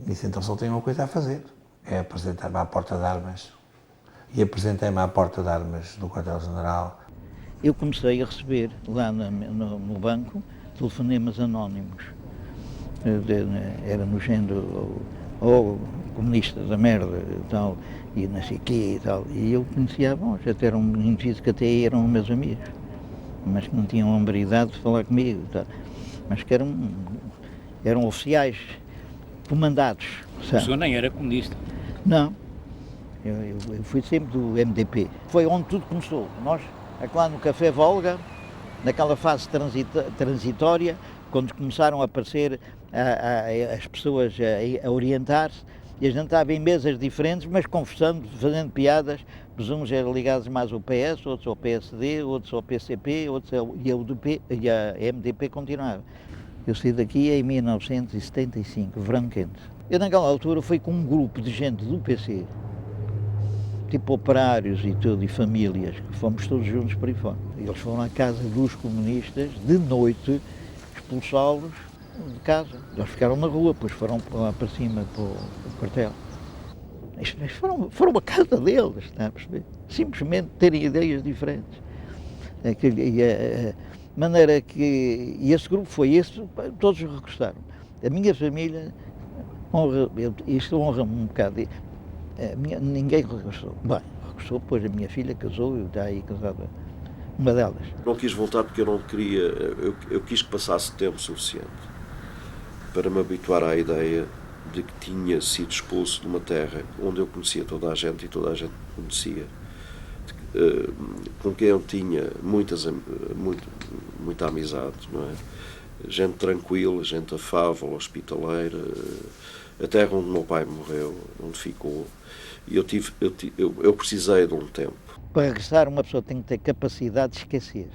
E disse, então só tenho uma coisa a fazer, é apresentar-me à porta de armas. E apresentei-me à porta de armas do quartel-general. Eu comecei a receber lá no banco telefonemas anónimos. Era no género, ou comunista da merda e tal, e não sei o quê e tal. E eu conhecia bons, até eram indivíduos que até eram meus amigos, mas que não tinham a hombridade de falar comigo e tal. Mas que eram oficiais comandados. Sabe? O senhor nem era comunista? Não. Eu fui sempre do MDP. Foi onde tudo começou. Nós, lá no Café Volga, naquela fase transitória, quando começaram a aparecer as pessoas a orientar-se, e a gente estava em mesas diferentes, mas conversando, fazendo piadas, uns eram ligados mais ao PS, outros ao PSD, outros ao PCP, outros e a UDP, e a MDP continuava. Eu saí daqui em 1975, verão quente. Eu naquela altura fui com um grupo de gente do PC, tipo operários e tudo, e famílias, que fomos todos juntos para aí fora. Eles foram à casa dos comunistas, de noite, expulsá-los de casa. Eles ficaram na rua, depois foram lá para cima, para o quartel. Eles foram à casa deles, está a perceber? Simplesmente terem ideias diferentes. Maneira que... E esse grupo foi esse, todos regressaram. A minha família, isto honra-me um bocado. Ninguém regressou. Bem, regressou, depois a minha filha casou, eu está aí casada, uma delas. Não quis voltar porque eu não queria, eu quis que passasse tempo suficiente para me habituar à ideia de que tinha sido expulso de uma terra onde eu conhecia toda a gente e toda a gente me conhecia, com quem eu tinha muita amizade, não é? Gente tranquila, gente afável, hospitaleira, a terra onde meu pai morreu, onde ficou, e eu precisei de um tempo. Para regressar, uma pessoa tem que ter capacidade de esquecer.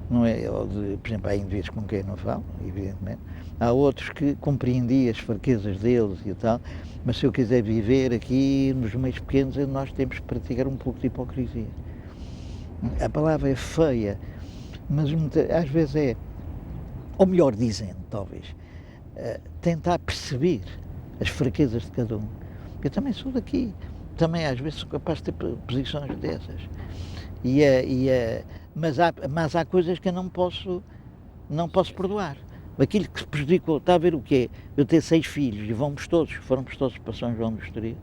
Não é, por exemplo, há indivíduos com quem eu não falo, evidentemente. Há outros que compreendi as fraquezas deles e tal, mas se eu quiser viver aqui nos meios pequenos, nós temos que praticar um pouco de hipocrisia. A palavra é feia, mas às vezes é, ou melhor dizendo, talvez, tentar perceber as fraquezas de cada um. Eu também sou daqui, também às vezes sou capaz de ter posições dessas. Mas há coisas que eu não posso perdoar. Aquilo que se prejudicou, está a ver o que é? Eu ter 6 filhos e fomos todos para São João do Estoril,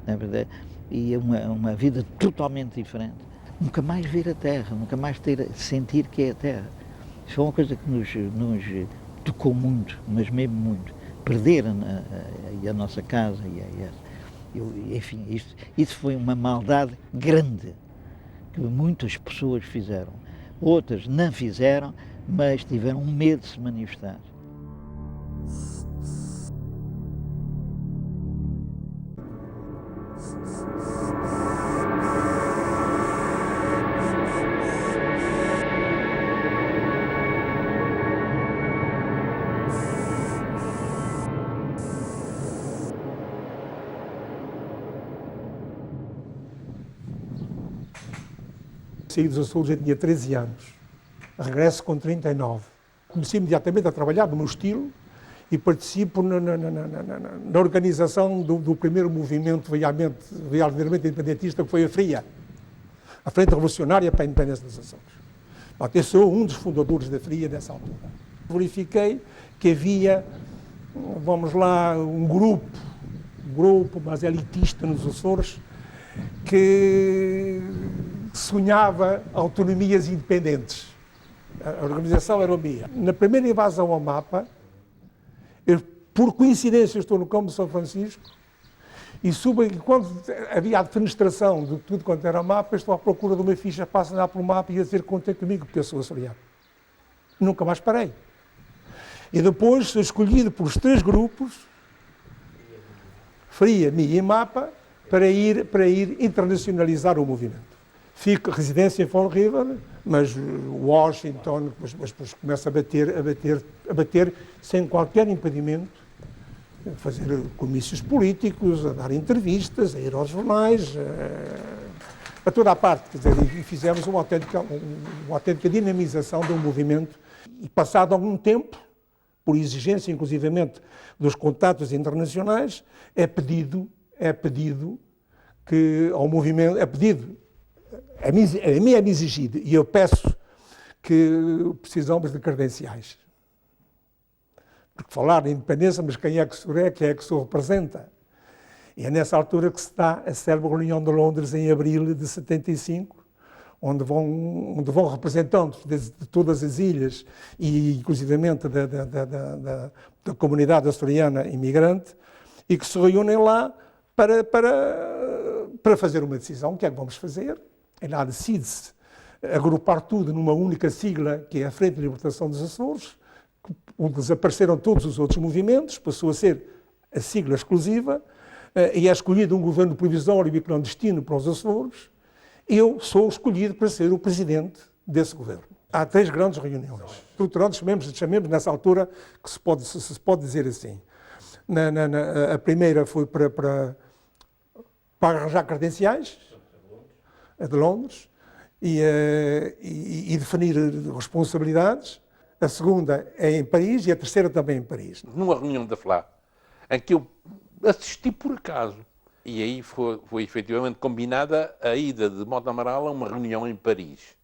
na verdade, e uma vida totalmente diferente. Nunca mais ver a terra, nunca mais sentir que é a terra. Isso foi uma coisa que nos tocou muito, mas mesmo muito. Perder a nossa casa, enfim, isso foi uma maldade grande que muitas pessoas fizeram. Outras não fizeram, mas tiveram medo de se manifestar. Saí dos Açores, eu tinha 13 anos. Regresso com 39. Comecei imediatamente a trabalhar no meu estilo e participo na organização do primeiro movimento verdadeiramente independentista, que foi a FRIA, a Frente Revolucionária para a Independência dos Açores. Eu sou um dos fundadores da FRIA nessa altura. Verifiquei que havia, vamos lá, um grupo mais elitista nos Açores, que sonhava autonomias independentes. A organização era minha. Na primeira invasão ao mapa, por coincidência estou no campo de São Francisco e quando havia a defenestração de tudo quanto era mapa, estou à procura de uma ficha para assinar pelo mapa e a dizer contem comigo, porque eu sou açoriano. Nunca mais parei. E depois sou escolhido pelos 3 grupos, FRIA, MIA e MAPA, para ir internacionalizar o movimento. Fico residência em Fall River, mas Washington, depois começa a bater sem qualquer impedimento, a fazer comícios políticos, a dar entrevistas, a ir aos jornais, a toda a parte, quer dizer, e fizemos uma autêntica dinamização de um movimento. E passado algum tempo, por exigência inclusivamente dos contatos internacionais, é pedido que ao movimento, a mim é exigido, e eu peço que precisamos de credenciais. Porque falar de independência, mas quem é que o é, quem é que o representa? E é nessa altura que se dá a célebre reunião de Londres em abril de 75, onde vão representantes de todas as ilhas e inclusivamente da comunidade açoriana imigrante, e que se reúnem lá para fazer uma decisão. O que é que vamos fazer? E lá decide-se agrupar tudo numa única sigla, que é a Frente de Libertação dos Açores, onde desapareceram todos os outros movimentos, passou a ser a sigla exclusiva, e é escolhido um governo provisório e clandestino para os Açores. Eu sou escolhido para ser o presidente desse governo. Há 3 grandes reuniões estruturantes, chamemos nessa altura, que se pode dizer assim. A primeira foi para arranjar credenciais, a de Londres, e definir responsabilidades. A segunda é em Paris e a terceira também em Paris. Numa reunião da FLA, em que eu assisti por acaso, e aí foi efetivamente combinada a ida de Mota Amaral a uma reunião em Paris.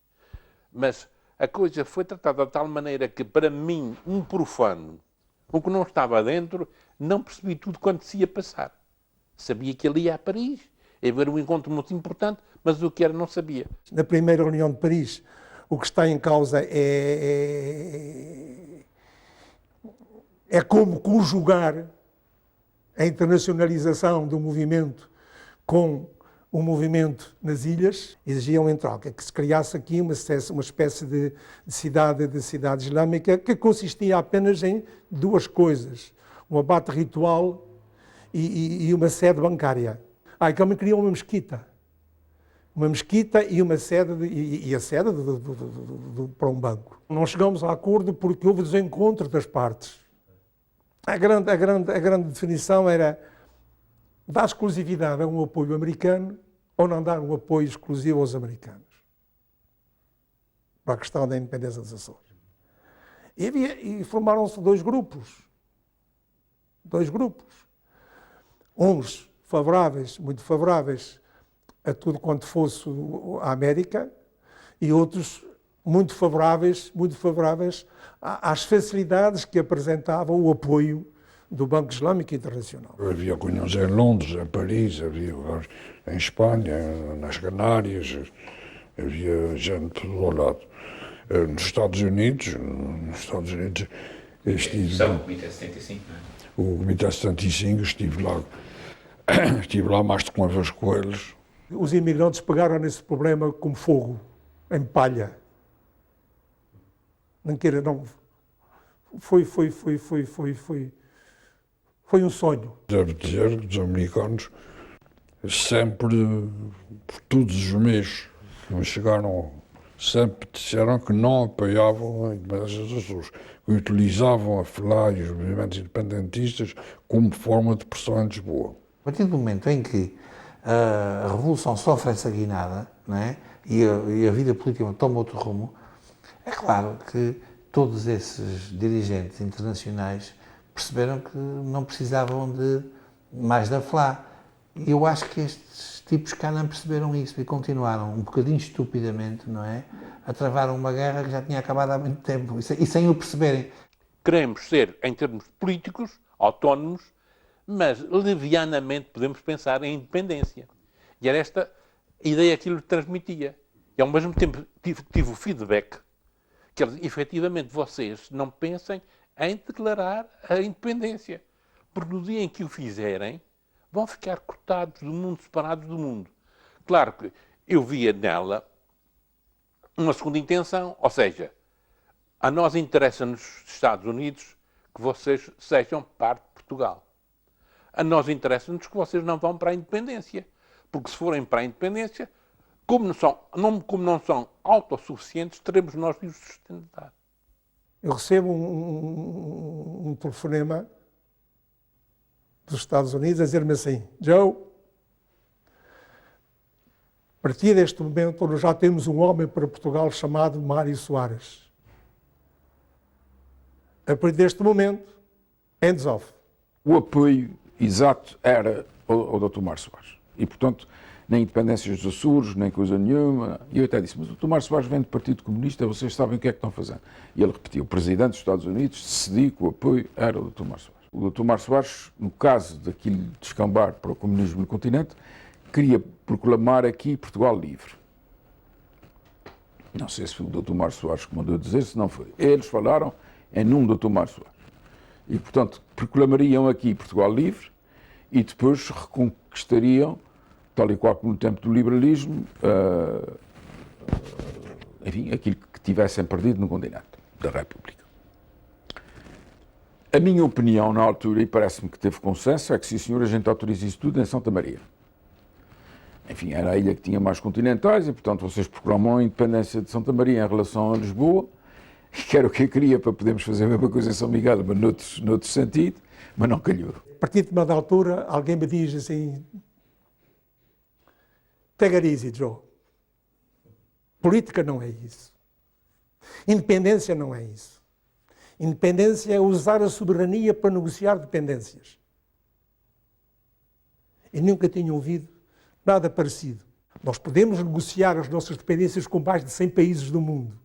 Mas a coisa foi tratada de tal maneira que, para mim, um profano, o que não estava dentro, não percebi tudo quanto se ia passar. Sabia que ele ia a Paris, ia haver um encontro muito importante, mas o que era não sabia. Na primeira reunião de Paris, o que está em causa é como conjugar a internacionalização do movimento com o movimento nas ilhas. Exigiam em troca que se criasse aqui uma espécie de cidade islâmica que consistia apenas em 2 coisas: um abate ritual e uma sede bancária. E também criam uma mesquita. Uma mesquita e uma sede, para um banco. Não chegamos a acordo porque houve desencontro das partes. A grande definição era dar exclusividade a um apoio americano ou não dar um apoio exclusivo aos americanos para a questão da independência dos Açores. E formaram-se 2 grupos. 2 grupos. Uns favoráveis, muito favoráveis a tudo quanto fosse a América, e outros muito favoráveis às facilidades que apresentava o apoio do Banco Islâmico Internacional. Havia reuniões em Londres, em Paris, havia em Espanha, nas Canárias, havia gente por todo lado. Nos Estados Unidos estive... Sabe o Comitê 75, não é? O Comitê 75, estive lá mais de uma vez com eles. Os imigrantes pegaram nesse problema como fogo, em palha. Não queira, não. Foi um sonho. Devo dizer que os americanos sempre, por todos os meios que chegaram, sempre disseram que não apoiavam a independência dos Açores, que utilizavam a FLA e os movimentos independentistas como forma de pressão em Lisboa. A partir do momento em que a Revolução sofre essa guinada, não é? e a vida política toma outro rumo, é claro que todos esses dirigentes internacionais perceberam que não precisavam de mais da FLA. E eu acho que estes tipos cá não perceberam isso e continuaram um bocadinho estupidamente, não é? A travar uma guerra que já tinha acabado há muito tempo e sem o perceberem. Queremos ser, em termos políticos, autónomos, mas levianamente podemos pensar em independência. E era esta ideia que ele transmitia. E ao mesmo tempo tive o feedback que efetivamente vocês não pensem em declarar a independência, porque no dia em que o fizerem vão ficar cortados do mundo, separados do mundo. Claro que eu via nela uma segunda intenção, ou seja, a nós interessa-nos, Estados Unidos, que vocês sejam parte de Portugal. A nós interessa-nos que vocês não vão para a independência, porque se forem para a independência, como não são autossuficientes, teremos nós de os sustentar. Eu recebo um telefonema dos Estados Unidos a dizer-me assim: Joe, partir deste momento, nós já temos um homem para Portugal chamado Mário Soares. A partir deste momento, hands off. O apoio exato era ao Dr. Mário Soares. E, portanto, nem independência dos Açores, nem coisa nenhuma. E eu até disse, mas o Dr. Mário Soares vem do Partido Comunista, vocês sabem o que é que estão fazendo. E ele repetiu, o Presidente dos Estados Unidos decidiu que o apoio era o Dr. Mário Soares. O Dr. Mário Soares, no caso daquilo de descambar para o comunismo no continente, queria proclamar aqui Portugal livre. Não sei se foi o Dr. Mário Soares que mandou dizer, se não foi. Eles falaram em nome do Dr. Mário Soares. E, portanto, proclamariam aqui Portugal livre e depois reconquistariam, tal e qual como no tempo do liberalismo, enfim, aquilo que tivessem perdido no continente da República. A minha opinião na altura, e parece-me que teve consenso, é que, sim senhor, a gente autoriza isso tudo em Santa Maria. Enfim, era a ilha que tinha mais continentais e, portanto, vocês proclamam a independência de Santa Maria em relação a Lisboa, que era o que eu queria para podermos fazer a mesma coisa em São Miguel, mas noutro sentido, mas não calhou. A partir de uma altura, alguém me diz assim, take it easy, Joe. Política não é isso. Independência não é isso. Independência é usar a soberania para negociar dependências. E nunca tinha ouvido nada parecido. Nós podemos negociar as nossas dependências com mais de 100 países do mundo.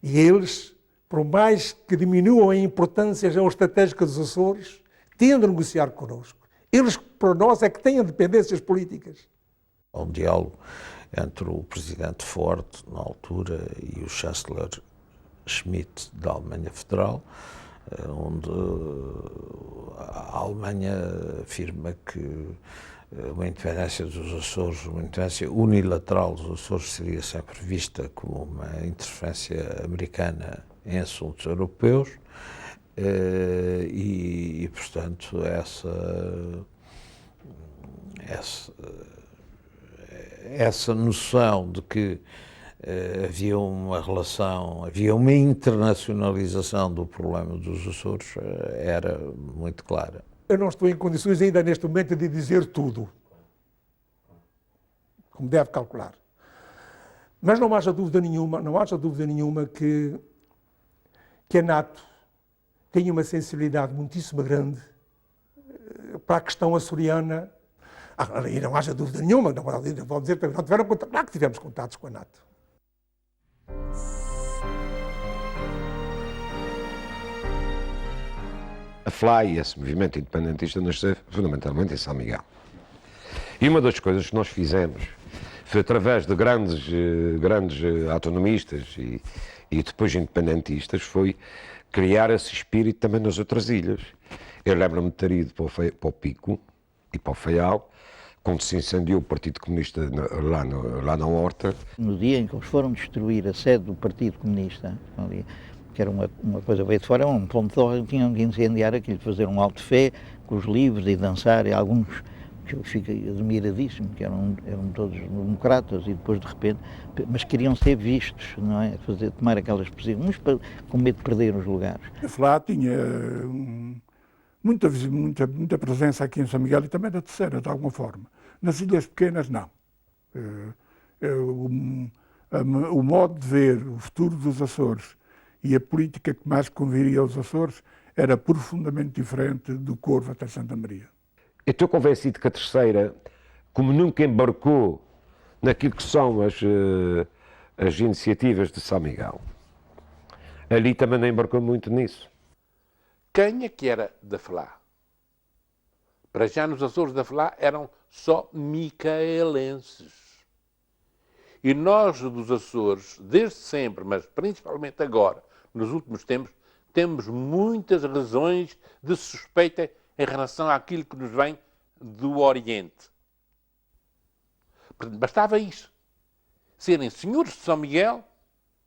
E eles, por mais que diminuam a importância geoestratégica dos Açores, têm de negociar connosco. Eles, para nós, é que têm dependências políticas. Há um diálogo entre o presidente Ford, na altura, e o chanceler Schmidt, da Alemanha Federal, onde a Alemanha afirma que uma independência dos Açores, uma independência unilateral dos Açores seria sempre vista como uma interferência americana em assuntos europeus e portanto, essa noção de que havia uma relação, havia uma internacionalização do problema dos Açores era muito clara. Eu não estou em condições ainda neste momento de dizer tudo, como deve calcular. Mas não haja dúvida nenhuma que a NATO tem uma sensibilidade muitíssimo grande para a questão açoriana. E não haja dúvida nenhuma, não vou dizer que não tiveram contato, claro que tivemos contatos com a NATO. A FLA e esse movimento independentista nasceu fundamentalmente em São Miguel. E uma das coisas que nós fizemos foi, através de grandes autonomistas e depois independentistas, foi criar esse espírito também nas outras ilhas. Eu lembro-me de ter ido para o Pico e para o Faial, quando se incendiou o Partido Comunista lá na Horta. No dia em que eles foram destruir a sede do Partido Comunista, ali, que era uma coisa veio de fora, um ponto de honra, tinham que incendiar aquilo, fazer um alto fé com os livros e dançar, e alguns que eu fiquei admiradíssimo, que eram todos democratas e depois de repente, mas queriam ser vistos, não é? Tomar aquelas posições, uns com medo de perder os lugares. A FLA tinha muita presença aqui em São Miguel e também na Terceira, de alguma forma. Nas ilhas pequenas, não. O modo de ver o futuro dos Açores e a política que mais conviria aos Açores era profundamente diferente do Corvo até Santa Maria. Eu estou convencido que a Terceira, como nunca embarcou naquilo que são as iniciativas de São Miguel, ali também não embarcou muito nisso. Quem é que era da FLA? Para já nos Açores da FLA eram só micaelenses. E nós dos Açores, desde sempre, mas principalmente agora, nos últimos tempos, temos muitas razões de suspeita em relação àquilo que nos vem do Oriente. Bastava isso. Serem senhores de São Miguel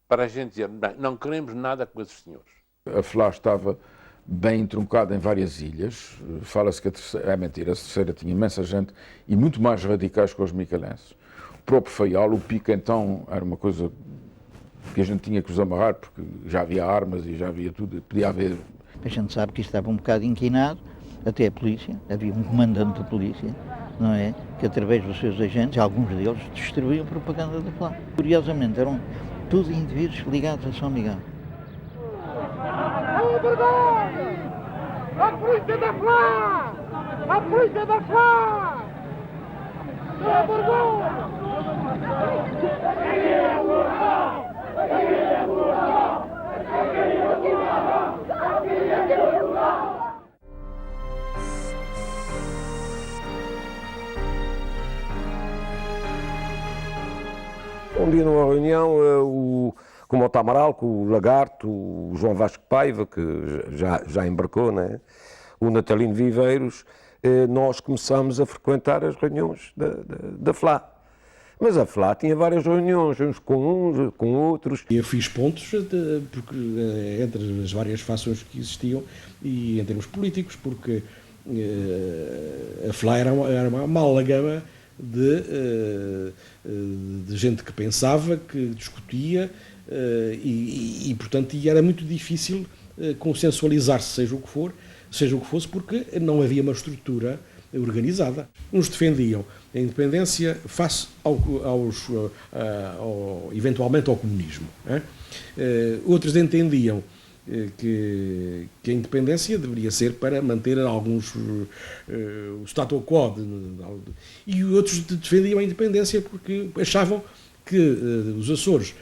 para a gente dizer, bem, não queremos nada com esses senhores. A FLA estava bem entroncada em várias ilhas. Fala-se que a Terceira, é mentira, a Terceira tinha imensa gente e muito mais radicais que os micalenses. O próprio Faial, o Pico, então, era uma coisa que a gente tinha que os amarrar, porque já havia armas e já havia tudo, podia haver. A gente sabe que isto estava um bocado inquinado, até a polícia, havia um comandante da polícia, não é? Que através dos seus agentes, alguns deles, distribuíam propaganda da FLA. Curiosamente, eram tudo indivíduos ligados a São Miguel. É verdade! A polícia da FLA! A polícia da FLA! É vergonha! Um dia numa reunião, com o Otamaral, com o Lagarto, o João Vasco Paiva, que já embarcou, né? O Natalino Viveiros, nós começámos a frequentar as reuniões da FLA. Mas a FLA tinha várias reuniões, uns, com outros. Eu fiz pontos porque, entre as várias fações que existiam e em termos políticos, porque a FLA era uma amálgama de gente que pensava, que discutia e portanto, era muito difícil consensualizar-se, seja o que fosse, porque não havia uma estrutura organizada. Uns defendiam a independência face eventualmente ao comunismo. Outros entendiam que a independência deveria ser para manter o status quo, e outros defendiam a independência porque achavam que os Açores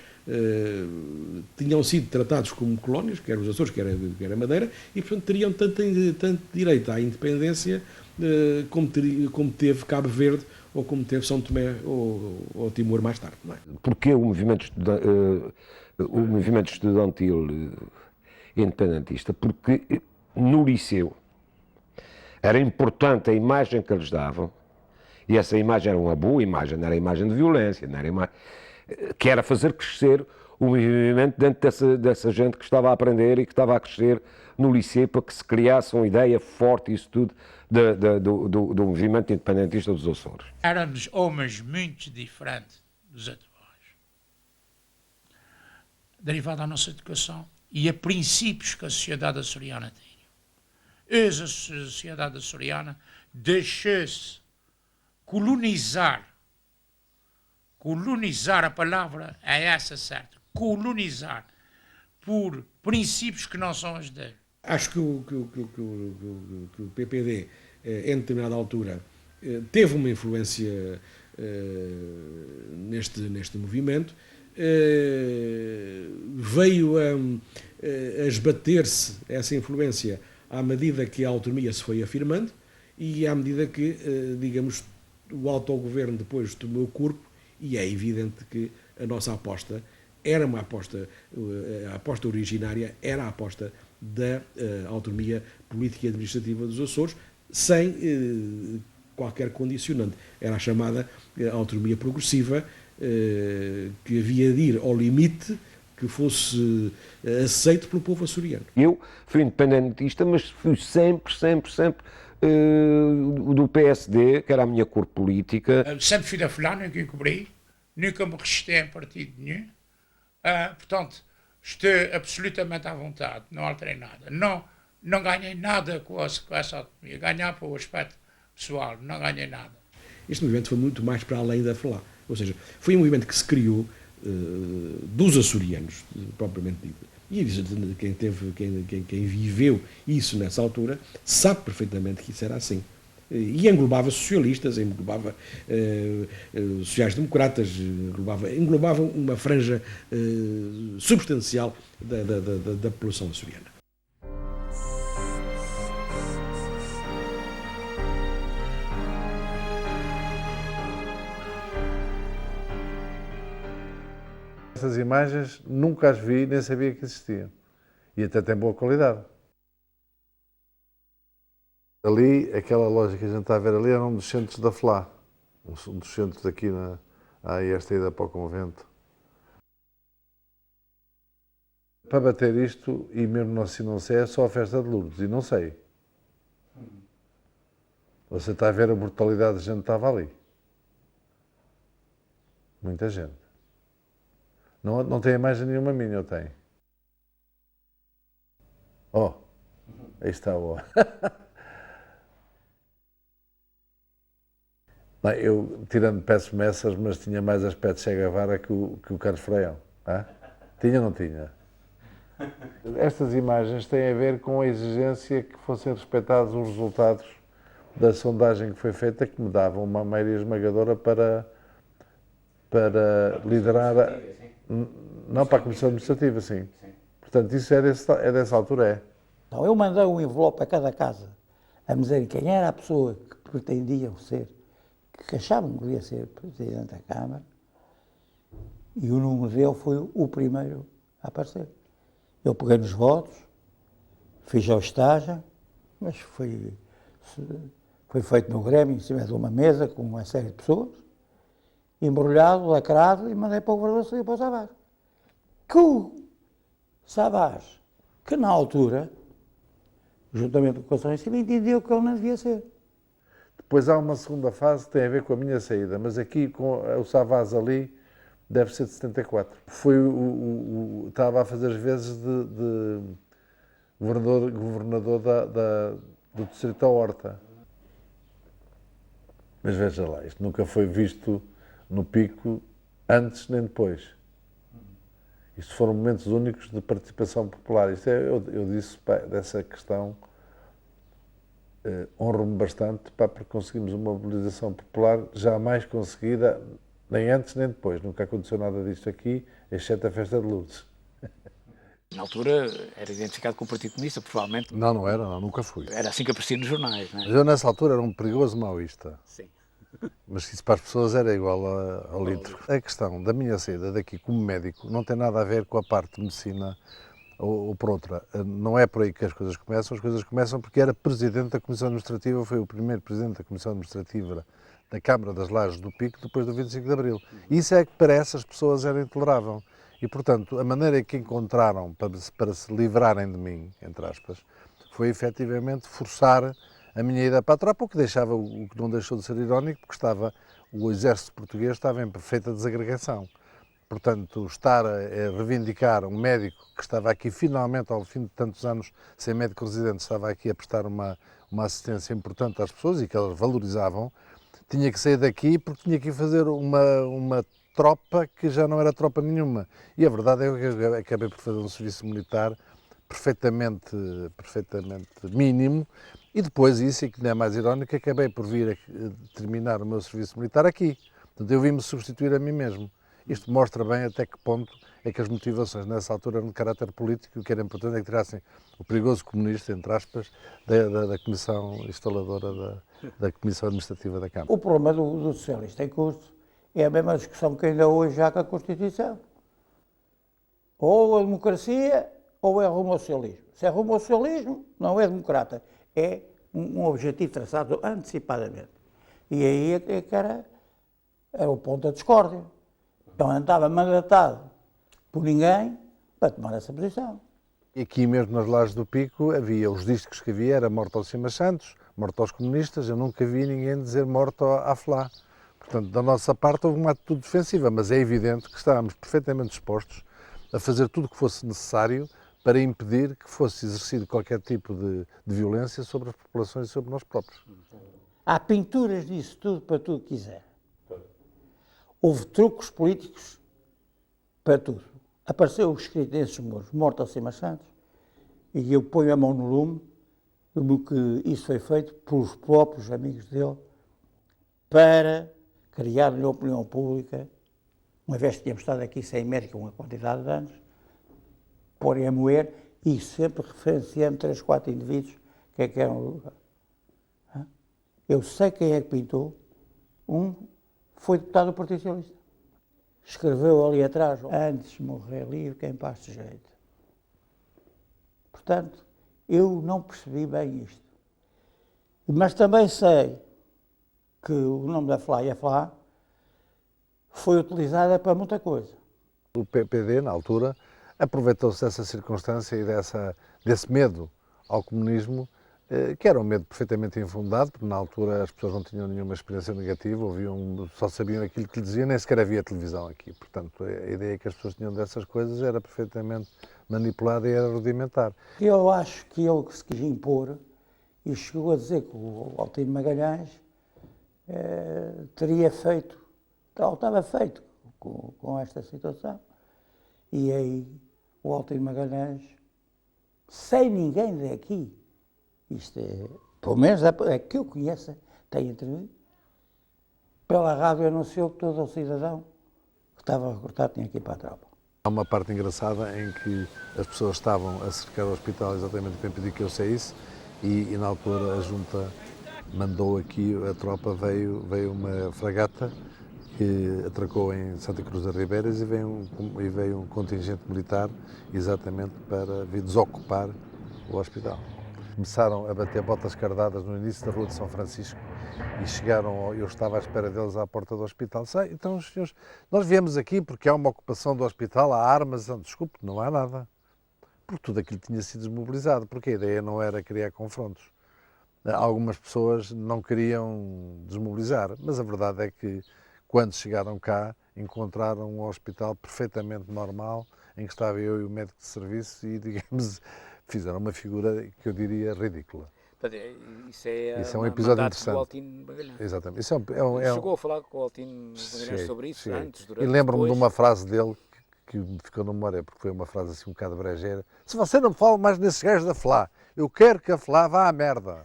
tinham sido tratados como colónias, quer os Açores, quer a Madeira, e portanto teriam tanto direito à independência como teve Cabo Verde ou como teve São Tomé ou Timor mais tarde. Não é? Porquê o movimento estudantil independentista? Porque no liceu era importante a imagem que eles davam, e essa imagem era uma boa imagem, não era a imagem de violência, não era que era fazer crescer o movimento dentro dessa gente que estava a aprender e que estava a crescer no liceu, para que se criasse uma ideia forte, isso tudo, do movimento independentista dos Açores. Éramos homens muito diferentes dos atuais, derivado da nossa educação e a princípios que a sociedade açoriana tinha. Hoje a sociedade açoriana deixou-se colonizar, a palavra é essa certa, colonizar por princípios que não são os dele. Acho que o PPD, em determinada altura, teve uma influência neste movimento, veio a esbater-se essa influência à medida que a autonomia se foi afirmando e à medida que, digamos, o autogoverno depois tomou corpo, e é evidente que a nossa aposta era uma aposta, a aposta originária era a aposta da autonomia política e administrativa dos Açores, sem qualquer condicionante. Era a chamada autonomia progressiva, que havia de ir ao limite que fosse aceito pelo povo açoriano. Eu fui independentista, mas fui sempre do PSD, que era a minha cor política. Sempre fui da FLA, nunca encobri, nunca me resisti a partido nenhum. Portanto, estou absolutamente à vontade, não alterei nada. Não ganhei nada com essa autonomia. Ganhar para o aspecto pessoal, não ganhei nada. Este movimento foi muito mais para além da FLA. Ou seja, foi um movimento que se criou dos açorianos, propriamente dito. E quem viveu isso nessa altura sabe perfeitamente que isso era assim. E englobava socialistas, englobava sociais-democratas, englobava uma franja substancial da população açoriana. Essas imagens nunca as vi, nem sabia que existiam. E até tem boa qualidade. Ali, aquela loja que a gente está a ver ali era um dos centros da FLA. Um dos centros aqui esta ida para o convento. Para bater isto, e mesmo assim não sei, é só a festa de Lourdes, e não sei. Você está a ver a brutalidade de gente que estava ali. Muita gente. Não tem imagem nenhuma minha, eu tenho. Aí está o... Eu, tirando peço Messas, mas tinha mais aspecto de Che Guevara que o Carlos Freião. Tinha ou não tinha? Estas imagens têm a ver com a exigência que fossem respeitados os resultados da sondagem que foi feita, que me davam uma maioria esmagadora para liderar, não para a Comissão Administrativa, sim. Portanto, isso é dessa altura, Então, eu mandei um envelope a cada casa a me dizer quem era a pessoa que pretendiam ser, que achavam que devia ser Presidente da Câmara, e o número dele foi o primeiro a aparecer. Eu peguei nos votos, fiz a estágio, mas foi feito no Grêmio, em cima de uma mesa, com uma série de pessoas, embrulhado, lacrado, e mandei para o governador e para o Savas. Que o Savas, que na altura, juntamente com a Constituição em cima, entendeu que ele não devia ser. Depois há uma segunda fase que tem a ver com a minha saída, mas aqui com o Savas ali deve ser de 74. Foi estava a fazer as vezes de governador do Distrito da Horta. Mas veja lá, isto nunca foi visto no Pico antes nem depois. Isto foram momentos únicos de participação popular. Eu disse dessa questão, honro-me bastante porque conseguimos uma mobilização popular jamais conseguida, nem antes nem depois. Nunca aconteceu nada disto aqui, exceto a festa de Lourdes. Na altura era identificado com o Partido Comunista, provavelmente. Não era, nunca fui. Era assim que aparecia nos jornais, não é? Mas eu nessa altura era um perigoso maoísta. Sim. Mas isso para as pessoas era igual ao litro. A questão da minha saída daqui como médico não tem nada a ver com a parte de medicina ou por outra. Não é por aí que as coisas começam porque era presidente da Comissão Administrativa, foi o primeiro presidente da Comissão Administrativa da Câmara das Lajes do Pico depois do 25 de Abril. Isso é que para essas pessoas era intolerável. E, portanto, a maneira que encontraram para se livrarem de mim, entre aspas, foi efetivamente forçar a minha ida para a tropa, o que não deixou de ser irónico, porque o exército português estava em perfeita desagregação. Portanto, estar a reivindicar um médico que estava aqui finalmente, ao fim de tantos anos, sem médico residente, estava aqui a prestar uma assistência importante às pessoas e que elas valorizavam, tinha que sair daqui porque tinha que ir fazer uma tropa que já não era tropa nenhuma. E a verdade é que eu acabei por fazer um serviço militar perfeitamente mínimo e depois, isso é que não é mais irónico, acabei por vir a terminar o meu serviço militar aqui. Portanto, eu vim-me substituir a mim mesmo. Isto mostra bem até que ponto é que as motivações nessa altura eram de caráter político e o que era importante é que tirassem o perigoso comunista, entre aspas, da comissão instaladora da Comissão Administrativa da Câmara. O problema do socialista em curso é a mesma discussão que ainda hoje há com a Constituição. Ou a democracia ou é rumo ao socialismo. Se é rumo ao socialismo, não é democrata. É um objetivo traçado antecipadamente. E aí é que era o ponto da discórdia. Então não estava mandatado por ninguém para tomar essa posição. E aqui mesmo nas Lajes do Pico havia os discos que havia, era morte aos Simas Santos, morte aos comunistas, eu nunca vi ninguém dizer morte à FLA. Portanto, da nossa parte houve uma atitude defensiva, mas é evidente que estávamos perfeitamente dispostos a fazer tudo o que fosse necessário para impedir que fosse exercido qualquer tipo de violência sobre as populações e sobre nós próprios. Há pinturas disso tudo para tudo que quiser. Houve truques políticos para tudo. Apareceu escrito nesses muros, morte ao Simas Santos, e eu ponho a mão no lume, que isso foi feito pelos próprios amigos dele para criar-lhe a opinião pública, uma vez que tínhamos estado aqui sem médico uma quantidade de anos, porem a moer e sempre referenciando 3, 4 indivíduos que eram o lugar. Eu sei quem é que pintou. Um foi deputado do Partido Socialista. Escreveu ali atrás, antes de morrer livre, quem paz sujeito. Portanto, eu não percebi bem isto. Mas também sei que o nome da FLA e a FLA foi utilizada para muita coisa. O PPD, na altura, aproveitou-se dessa circunstância e desse medo ao comunismo, que era um medo perfeitamente infundado, porque na altura as pessoas não tinham nenhuma experiência negativa, só sabiam aquilo que lhe diziam, nem sequer havia televisão aqui. Portanto, a ideia que as pessoas tinham dessas coisas era perfeitamente manipulada e era rudimentar. Eu acho que ele que se quis impor e chegou a dizer que o Altino Magalhães teria feito, ou estava feito com esta situação. E aí o Altino Magalhães, sem ninguém daqui, isto é, pelo menos é que eu conheço, tem intervido, pela rádio anunciou que todo o cidadão que estava recrutado tinha que ir para a tropa. Há uma parte engraçada em que as pessoas estavam a cercar o hospital exatamente para impedir que eu saísse e na altura a junta mandou aqui, a tropa veio uma fragata que atracou em Santa Cruz das Ribeiras e veio um contingente militar exatamente para vir desocupar o hospital. Começaram a bater botas cardadas no início da Rua de São Francisco e chegaram, eu estava à espera deles à porta do hospital. Sei, então os senhores, nós viemos aqui porque há uma ocupação do hospital, há armas, desculpe, não há nada. Porque tudo aquilo tinha sido desmobilizado, porque a ideia não era criar confrontos. Algumas pessoas não queriam desmobilizar, mas a verdade é que quando chegaram cá encontraram um hospital perfeitamente normal, em que estava eu e o médico de serviço e, digamos, fizeram uma figura que eu diria ridícula. Isso é um episódio interessante. Do Altino Magalhães. Exatamente. Chegou a falar com o Altino Magalhães sobre isso, antes, durante, e lembro-me de uma frase dele que me ficou na memória, porque foi uma frase assim um bocado brejeira. Se você não me fala mais nesses gajos da FLA, eu quero que a FLA vá à merda.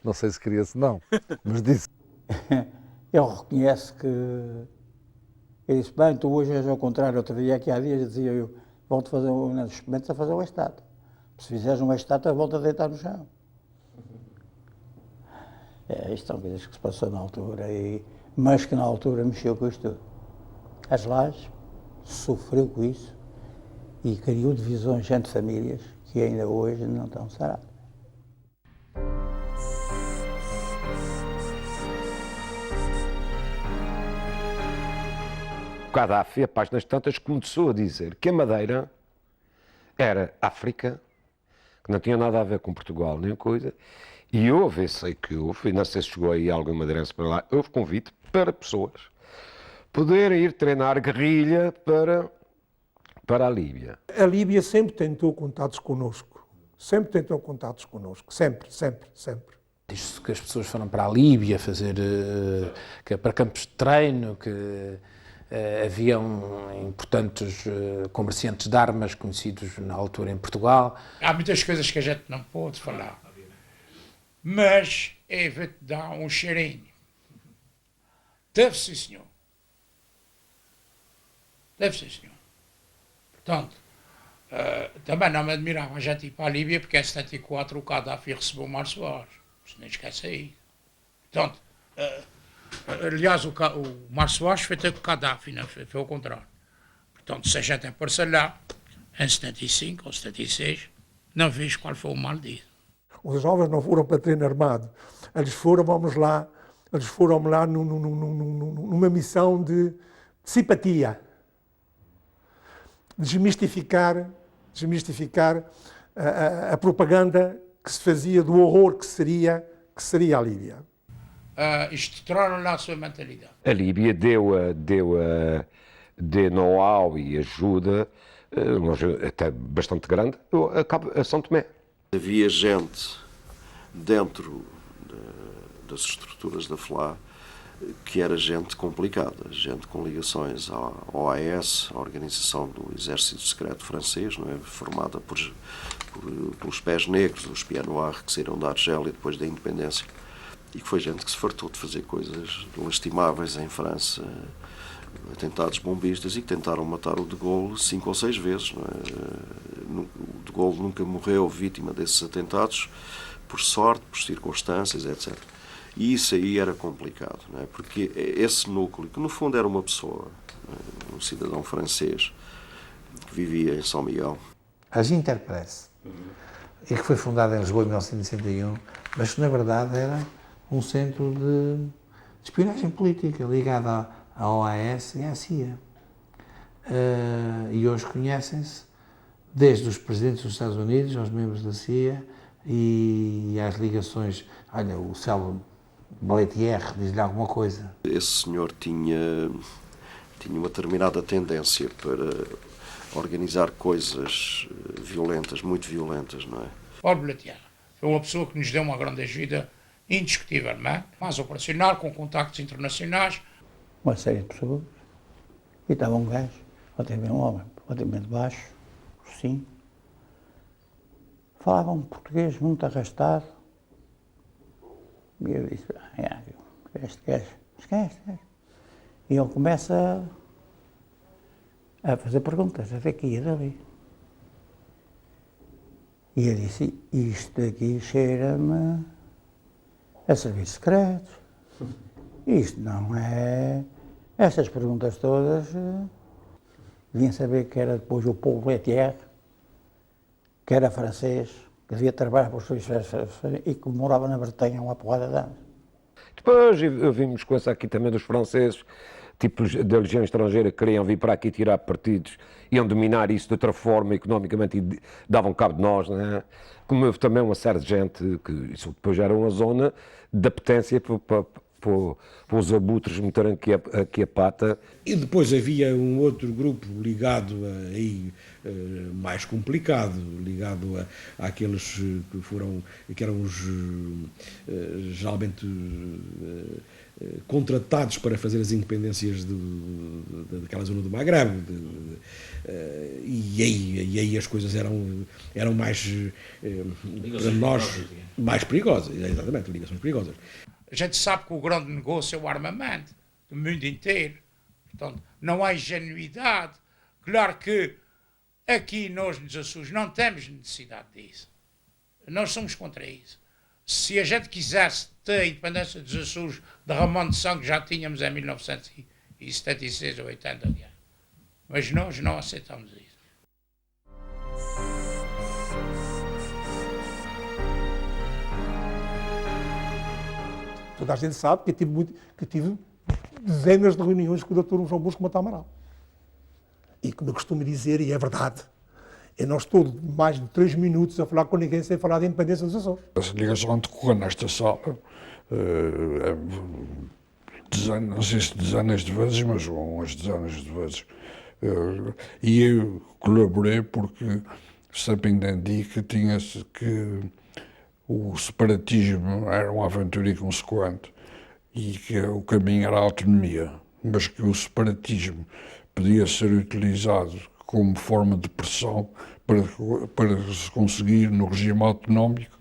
Não sei se queria, se não, mas disse. Ele reconhece que... Ele disse, bem, tu hoje és ao contrário. Outro dia, aqui há dias, dizia eu, vão-te fazer uns experimentos a fazer uma estátua. Se fizeres uma estátua, volta a deitar no chão. Isto são coisas que se passou na altura, mas que na altura mexeu com isto tudo. As Lajes sofreu com isso e criou divisões entre famílias que ainda hoje não estão saradas. O Gaddafi, a páginas tantas, começou a dizer que a Madeira era África, que não tinha nada a ver com Portugal, nem coisa, e houve, sei que houve, e não sei se chegou aí algum madeirense para lá, houve convite para pessoas poderem ir treinar guerrilha para a Líbia. A Líbia sempre tentou contatos connosco, sempre, sempre. Diz-se que as pessoas foram para a Líbia fazer, para campos de treino, que haviam importantes comerciantes de armas conhecidos na altura em Portugal. Há muitas coisas que a gente não pode falar, mas vou-te dar um cheirinho. Deve sim, senhor. Deve sim, senhor. Portanto, também não me admirava a gente ir para a Líbia, porque em 74 o Gaddafi recebeu o Mar Soares. Não esquece aí. Portanto, aliás, o Mar Soares foi ter com o Gaddafi, não foi o contrário. Portanto, se a gente aparecer lá, em 75 ou 76, não vejo qual foi o mal disso. Os jovens não foram para treino armado. Eles foram lá numa missão de simpatia. Desmistificar a propaganda que se fazia do horror que seria a Líbia. Estruturaram lá a sua mentalidade. A Líbia deu know-how e ajuda, até bastante grande, a São Tomé. Havia gente dentro das estruturas da FLA que era gente complicada, gente com ligações à OAS, a Organização do Exército Secreto Francês, não é? Formada pelos pés negros, os Pieds Noirs, que saíram da Argélia depois da independência, e que foi gente que se fartou de fazer coisas lastimáveis em França, atentados bombistas, e que tentaram matar o de Gaulle 5 ou 6 vezes. Não é? O de Gaulle nunca morreu vítima desses atentados, por sorte, por circunstâncias, etc. E isso aí era complicado, não é? Porque esse núcleo, que no fundo era uma pessoa, um cidadão francês, que vivia em São Miguel. A Interpress, e que foi fundada em Lisboa em 1961, mas que na verdade era um centro de espionagem política ligado à OAS e à CIA. E hoje conhecem-se desde os presidentes dos Estados Unidos aos membros da CIA e às ligações. Olha, o célebre Baletier diz-lhe alguma coisa. Esse senhor tinha uma determinada tendência para organizar coisas violentas, muito violentas, não é? Paulo Baletier foi uma pessoa que nos deu uma grande ajuda indiscutivelmente, mais operacional, com contactos internacionais. Uma série de pessoas, e estava um gajo, um homem relativamente baixo, sim, falava um português muito arrastado, e eu disse, este gajo, quem é este gajo? E ele começa a fazer perguntas, até aqui e dali. E eu disse, isto aqui cheira-me a serviços secretos. Isto não é... Estas perguntas todas... Vim saber que era depois o Paul Letier, que era francês, que devia trabalhar para os serviços e que morava na Bretanha uma porrada de anos. Depois vimos coisa aqui também dos franceses, tipos da legião estrangeira, que queriam vir para aqui tirar partidos, iam dominar isso de outra forma economicamente e davam cabo de nós, não é? Como houve também uma série de gente, que isso depois era uma zona de apetência para os abutres meterem aqui a pata. E depois havia um outro grupo ligado aí, mais complicado, ligado àqueles que eram os geralmente contratados para fazer as independências daquela zona do Magreb, e aí as coisas eram mais, para nós, mais perigosas, exatamente, ligações perigosas. A gente sabe que o grande negócio é o armamento do mundo inteiro, portanto, não há ingenuidade. Claro que aqui nós nos Açores não temos necessidade disso, nós somos contra isso. Se a gente quisesse ter a independência dos Açores derramando sangue, já tínhamos em 1976 ou 80, aliás. Mas nós não aceitamos isso. Toda a gente sabe que eu tive dezenas de reuniões com o Dr. João Bosco Mota Amaral. E como eu costumo dizer, e é verdade, eu não estou mais de 3 minutos a falar com ninguém sem falar da independência dos Açores. Essa ligação decorreu nesta sala, não sei se dezenas de vezes, mas umas dezenas de vezes. E eu colaborei porque sempre entendi que o separatismo era uma aventura inconsequente e que o caminho era a autonomia, mas que o separatismo podia ser utilizado como forma de pressão para se conseguir no regime autonómico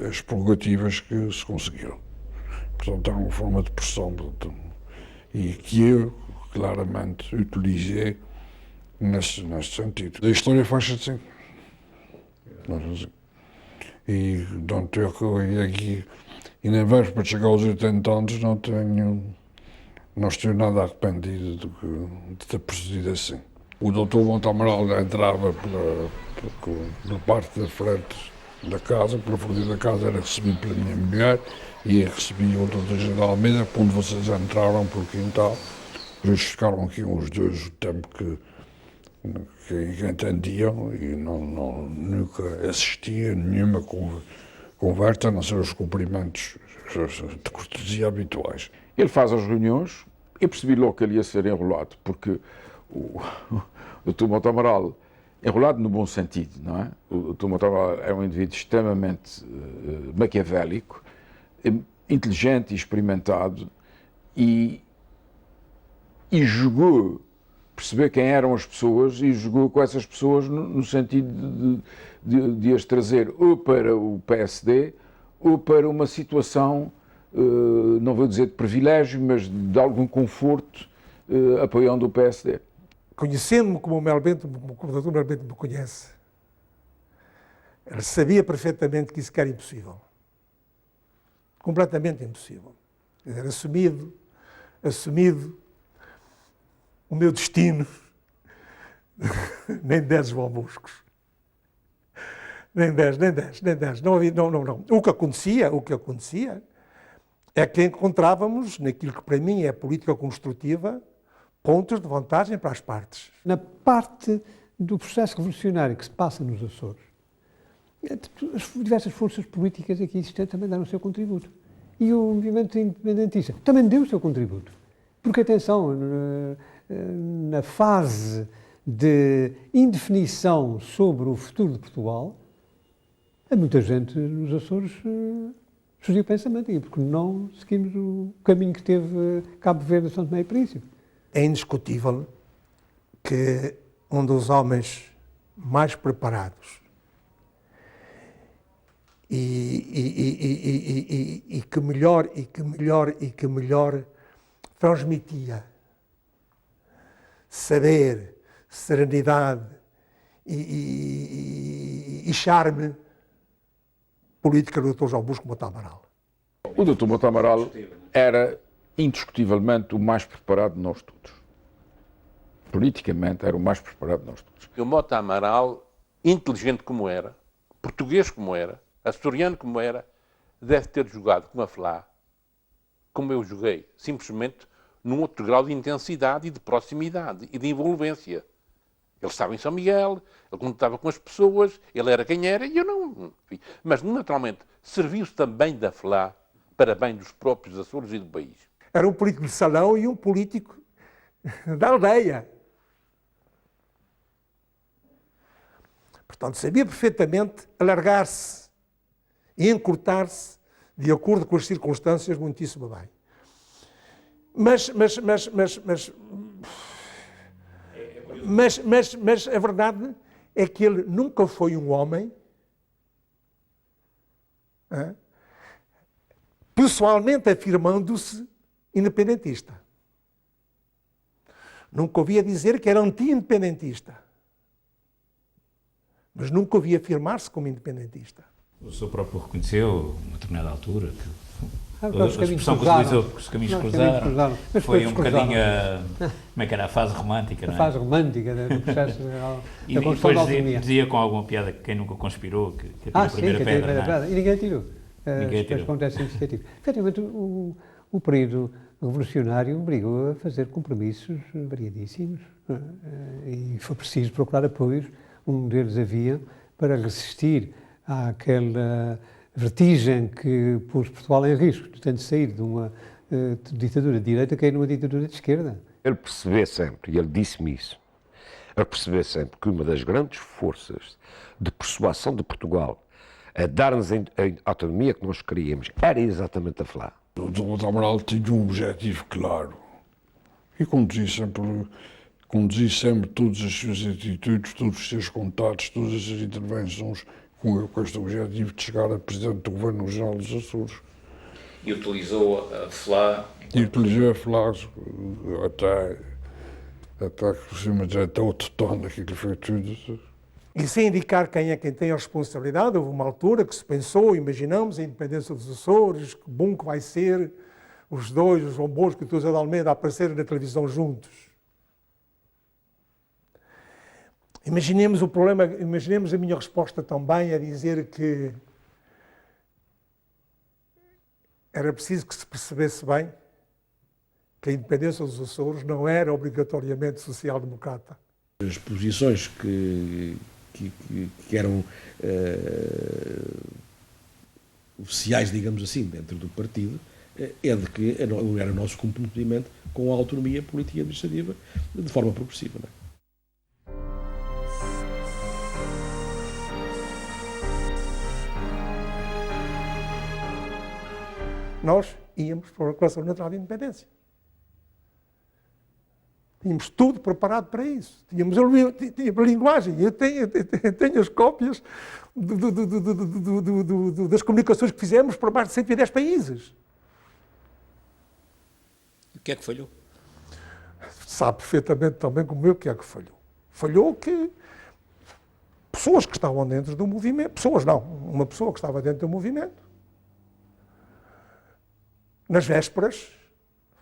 as prerrogativas que se conseguiram. Portanto, era uma forma de pressão e que eu claramente utilizei nesse sentido. A história faz assim. E não tenho aqui, e nem vejo para chegar aos 80 anos, não estou nada arrependido de ter procedido assim. O Dr. Mota Amaral entrava pela parte da frente da casa, pela frente da casa era recebido pela minha mulher e recebia o Dr. General Almeida, onde vocês entraram por quintal. Eles ficaram aqui uns dois, o tempo que entendiam e nunca assistia a nenhuma conversa, a não ser os cumprimentos de cortesia habituais. Ele faz as reuniões e percebi logo que ele ia ser enrolado, porque o Dr. Mota Amaral, enrolado no bom sentido, não é? O Dr. Mota Amaral é um indivíduo extremamente maquiavélico, inteligente e experimentado e jogou perceber quem eram as pessoas e jogou com essas pessoas no sentido de as trazer ou para o PSD ou para uma situação, não vou dizer de privilégio, mas de algum conforto, apoiando o PSD. Conhecendo-me como o Dr. Mel Bento me conhece, ele sabia perfeitamente que isso era impossível. Completamente impossível. Era assumido o meu destino, nem 10 João Boscos. Nem 10. Não. O que acontecia é que encontrávamos, naquilo que para mim é a política construtiva, pontos de vantagem para as partes. Na parte do processo revolucionário que se passa nos Açores, as diversas forças políticas aqui existentes também deram o seu contributo. E o movimento independentista também deu o seu contributo. Porque, atenção, na fase de indefinição sobre o futuro de Portugal, muita gente nos Açores surgiu o pensamento, e porque não seguimos o caminho que teve Cabo Verde, São Tomé e Príncipe. É indiscutível que um dos homens mais preparados e que melhor transmitia saber, serenidade e charme política do Dr. João Bosco Mota Amaral. O Dr. Mota Amaral era indiscutivelmente o mais preparado de nós todos. Politicamente era o mais preparado de nós todos. E o Mota Amaral, inteligente como era, português como era, açoriano como era, deve ter jogado com a FLA como eu joguei, simplesmente num outro grau de intensidade e de proximidade e de envolvência. Ele estava em São Miguel, ele contava com as pessoas, ele era quem era e eu não. Enfim. Mas, naturalmente, serviu-se também da FLA para bem dos próprios Açores e do país. Era um político de salão e um político da aldeia. Portanto, sabia perfeitamente alargar-se e encurtar-se de acordo com as circunstâncias muitíssimo bem. Mas a verdade é que ele nunca foi um homem pessoalmente afirmando-se independentista. Nunca ouvia dizer que era anti-independentista. Mas nunca ouvia afirmar-se como independentista. O senhor próprio reconheceu, a uma determinada altura, que a expressão que utilizou, que os caminhos cruzaram, foi um bocadinho como é que era, a fase romântica, não é? A fase romântica do processo e da construção da depois autonomia. dizia com alguma piada que quem nunca conspirou, que atirou a primeira pedra, e ninguém tirou. Ninguém tirou. Acontece significativo. Efetivamente, o período revolucionário obrigou a fazer compromissos variadíssimos, e foi preciso procurar apoios. Um deles havia para resistir àquela vertigem que pôs Portugal em risco, tendo saído de uma ditadura de direita, cair numa ditadura de esquerda. Ele percebeu sempre, e ele disse-me isso, ele percebeu sempre que uma das grandes forças de persuasão de Portugal a dar-nos a autonomia que nós queríamos era exatamente a FLA. O Dr. Mota Amaral tinha um objetivo claro e conduzia sempre todas as suas atitudes, todos os seus contatos, todas as suas intervenções com este objetivo de chegar a Presidente do Governo Regional dos Açores. E utilizou a FLA? E utilizou a FLA até o total daquilo que foi tudo. E sem indicar quem tem a responsabilidade, houve uma altura que se pensou, imaginamos, a independência dos Açores, que bom que vai ser os dois, o João Bosco e o José de Almeida, a aparecerem na televisão juntos. Imaginemos o problema, imaginemos a minha resposta também a dizer que era preciso que se percebesse bem que a independência dos Açores não era obrigatoriamente social-democrata. As posições que eram oficiais, digamos assim, dentro do partido, é de que era o nosso comprometimento com a autonomia política e administrativa de forma progressiva. Não é? Nós íamos para a Declaração Unilateral de Independência. Tínhamos tudo preparado para isso. Tínhamos a linguagem. Eu tenho as cópias das comunicações que fizemos para mais de 110 países. O que é que falhou? Sabe perfeitamente também como eu o que é que falhou. Falhou que pessoas que estavam dentro do movimento, pessoas não, uma pessoa que estava dentro do movimento, nas vésperas,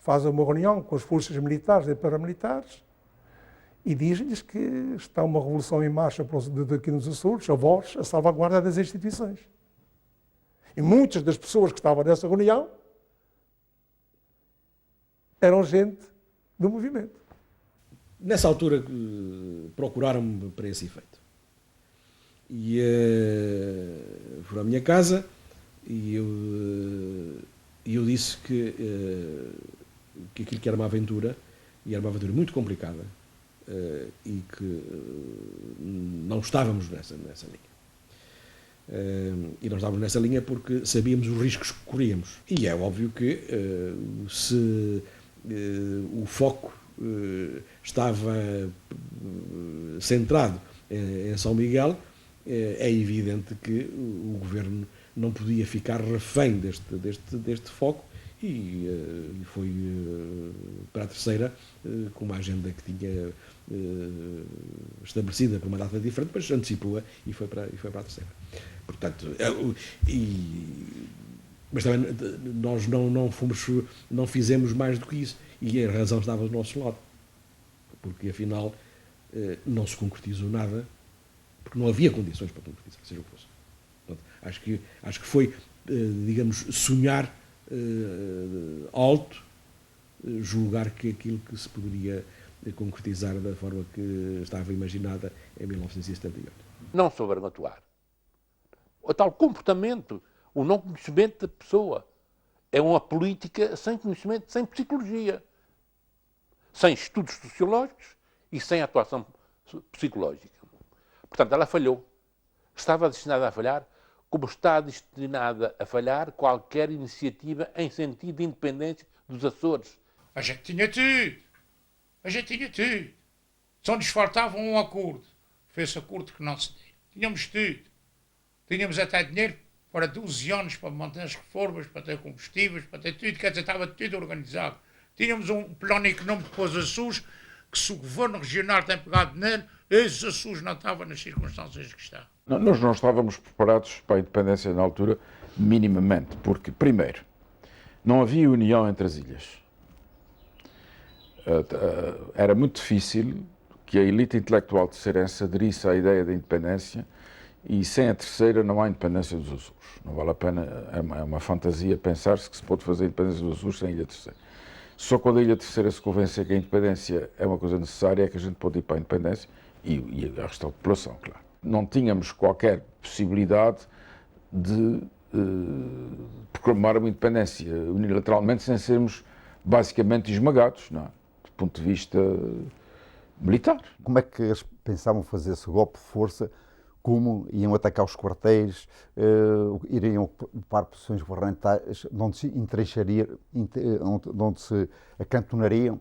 faz uma reunião com as forças militares e paramilitares e diz-lhes que está uma revolução em marcha aqui nos Açores, a voz, a salvaguarda das instituições. E muitas das pessoas que estavam nessa reunião eram gente do movimento. Nessa altura procuraram-me para esse efeito. E foram à minha casa e eu disse que aquilo que era uma aventura, e era uma aventura muito complicada, e que não estávamos nessa linha. E nós estávamos nessa linha porque sabíamos os riscos que corríamos. E é óbvio que se o foco estava centrado em São Miguel, é evidente que o governo não podia ficar refém deste foco e foi para a terceira com uma agenda que tinha estabelecida para uma data diferente, mas antecipou-a e foi para a terceira. Portanto, mas também nós não fizemos mais do que isso e a razão estava do nosso lado, porque afinal não se concretizou nada, porque não havia condições para concretizar, seja o que fosse. Portanto, acho que foi, digamos, sonhar alto, julgar que aquilo que se poderia concretizar da forma que estava imaginada em 1978. Não souberam atuar. O tal comportamento, o não conhecimento da pessoa, é uma política sem conhecimento, sem psicologia, sem estudos sociológicos e sem atuação psicológica. Portanto, ela falhou. Estava destinada a falhar, como está destinada a falhar qualquer iniciativa em sentido de independência dos Açores. A gente tinha tudo. A gente tinha tudo. Só nos faltava um acordo. Foi esse acordo que não se deu. Tínhamos tudo. Tínhamos até dinheiro para 12 anos para manter as reformas, para ter combustíveis, para ter tudo. Quer dizer, estava tudo organizado. Tínhamos um plano económico para os Açores, que se o governo regional tem pegado nele, esses Açores não estavam nas circunstâncias que está. Nós não estávamos preparados para a independência na altura, minimamente, porque, primeiro, não havia união entre as ilhas. Era muito difícil que a elite intelectual de Cerense aderisse à ideia da independência e sem a terceira não há independência dos Açores. Não vale a pena, é uma fantasia pensar-se que se pode fazer a independência dos Açores sem a ilha terceira. Só quando a ilha terceira se convencer que a independência é uma coisa necessária é que a gente pode ir para a independência e a resto da população, claro. Não tínhamos qualquer possibilidade de proclamar uma independência unilateralmente sem sermos basicamente esmagados, não é? Do ponto de vista militar. Como é que eles pensavam fazer esse golpe de força? Como iam atacar os quartéis, iriam ocupar posições governamentais, onde se entrinchariam, onde se acantonariam?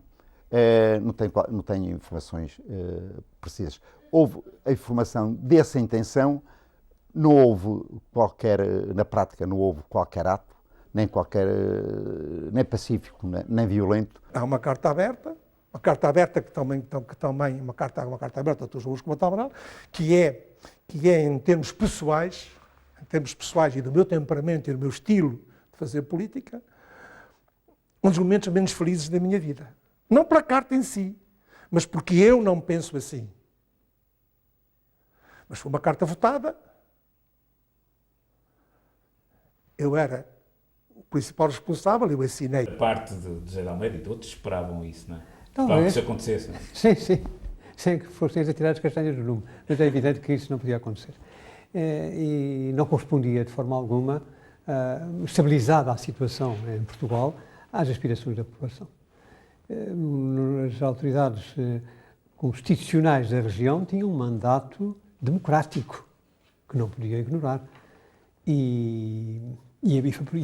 Não tenho informações precisas. Houve a informação dessa intenção, não houve na prática não houve qualquer ato, nem pacífico, nem violento. Há uma carta aberta que também uma carta aberta a todos os como estava, que é em termos pessoais e do meu temperamento e do meu estilo de fazer política, um dos momentos menos felizes da minha vida. Não pela carta em si, mas porque eu não penso assim. Mas foi uma carta votada. Eu era o principal responsável, eu assinei. A parte de José de Almeida e de outros esperavam isso, não é? Talvez. Esperavam que isso acontecesse, não é? Sim, sim. Sem que fossem a tirar as castanhas do lume. Mas é evidente que isso não podia acontecer. E não correspondia de forma alguma, estabilizada a situação em Portugal, às aspirações da população. As autoridades constitucionais da região tinham um mandato democrático, que não podia ignorar. E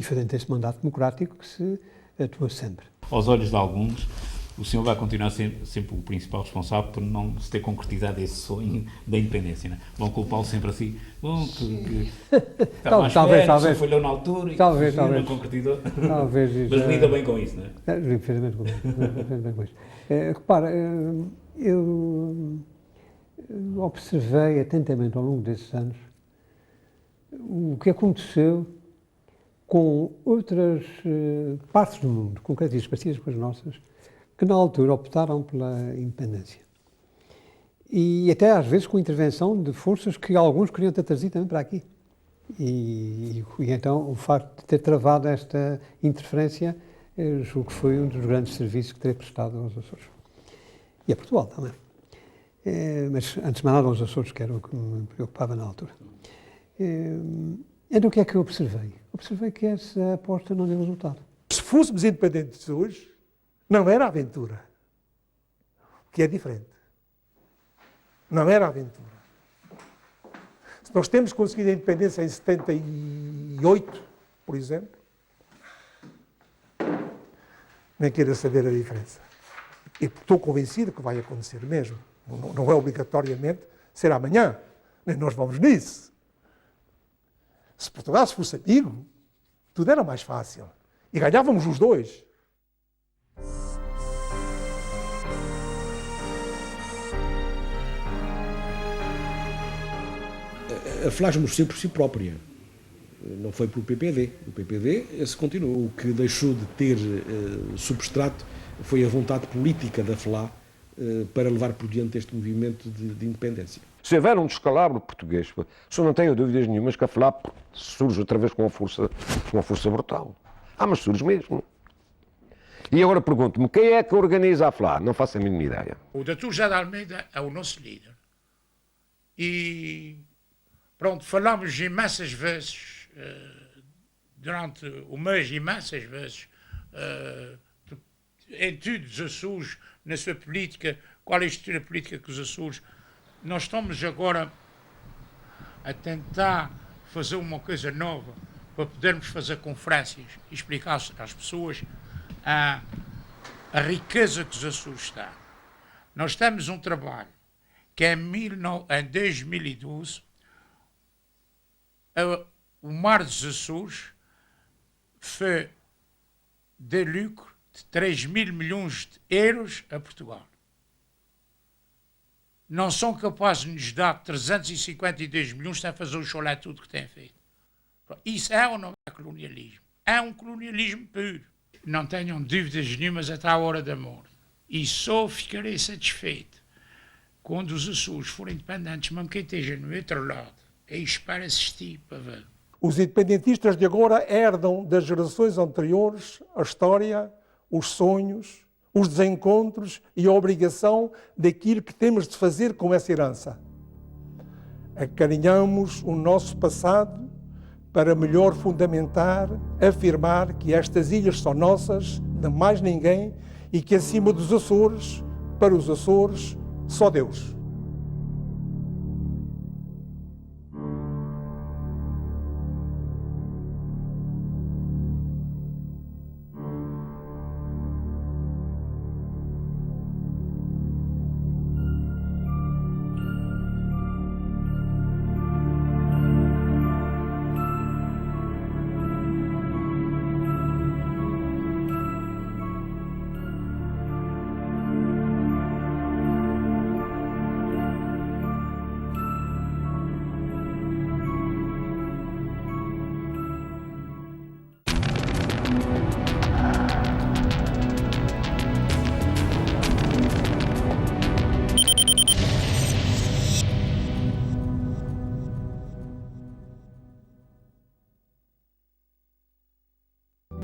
foi dentro desse mandato democrático que se atua sempre. Aos olhos de alguns, o senhor vai continuar sempre o principal responsável por não se ter concretizado esse sonho da independência, não é? Vão culpá-lo sempre assim, talvez, o senhor falhou na altura e não concretizou. Talvez, mas lida bem com isso, não é? Perfeitamente com isso. Repara, eu observei atentamente ao longo desses anos o que aconteceu com outras partes do mundo, com características parecidas com as nossas, que na altura optaram pela independência. E até às vezes com a intervenção de forças que alguns queriam ter trazido também para aqui. E então o facto de ter travado esta interferência, julgo que foi um dos grandes serviços que terei prestado aos Açores. E a Portugal também. Mas antes de mais nada aos Açores, que era o que me preocupava na altura. Então o que é que eu observei? Observei que essa aposta não deu resultado. Se fôssemos independentes hoje, não era aventura, que é diferente. Não era aventura. Nós temos conseguido a independência em 78, por exemplo. Nem queira saber a diferença. E estou convencido que vai acontecer mesmo. Não é obrigatoriamente ser amanhã. Nem nós vamos nisso. Se Portugal fosse amigo, tudo era mais fácil. E ganhávamos os dois. A FLA esmoreceu por si própria. Não foi pelo PPD. O PPD, esse continuou. O que deixou de ter substrato foi a vontade política da FLA para levar por diante este movimento de independência. Se houver um descalabro português, só não tenho dúvidas nenhumas que a FLA surge outra vez com uma força brutal. Mas surge mesmo. E agora pergunto-me, quem é que organiza a FLA? Não faço a mínima ideia. O Dr. José de Almeida é o nosso líder. E pronto, falamos imensas vezes, durante o mês, imensas vezes, em tudo os Açores, na sua política, qual é a estrutura política que os Açores. Nós estamos agora a tentar fazer uma coisa nova para podermos fazer conferências e explicar às pessoas a riqueza que os Açores têm. Nós temos um trabalho que em 2012 o Mar dos Açores foi de lucro de 3 mil milhões de euros a Portugal. Não são capazes de nos dar 352 milhões sem fazer o cholé tudo que têm feito. Isso é ou não é colonialismo? É um colonialismo puro. Não tenham dúvidas nenhumas até a hora da morte. E só ficarei satisfeito quando os Açores forem independentes, mesmo quem esteja no outro lado. Aí espera assistir para ver. Os independentistas de agora herdam das gerações anteriores a história, os sonhos, os desencontros e a obrigação daquilo que temos de fazer com essa herança. Acarinhamos o nosso passado para melhor fundamentar, afirmar que estas ilhas são nossas, de mais ninguém, e que acima dos Açores, para os Açores, só Deus.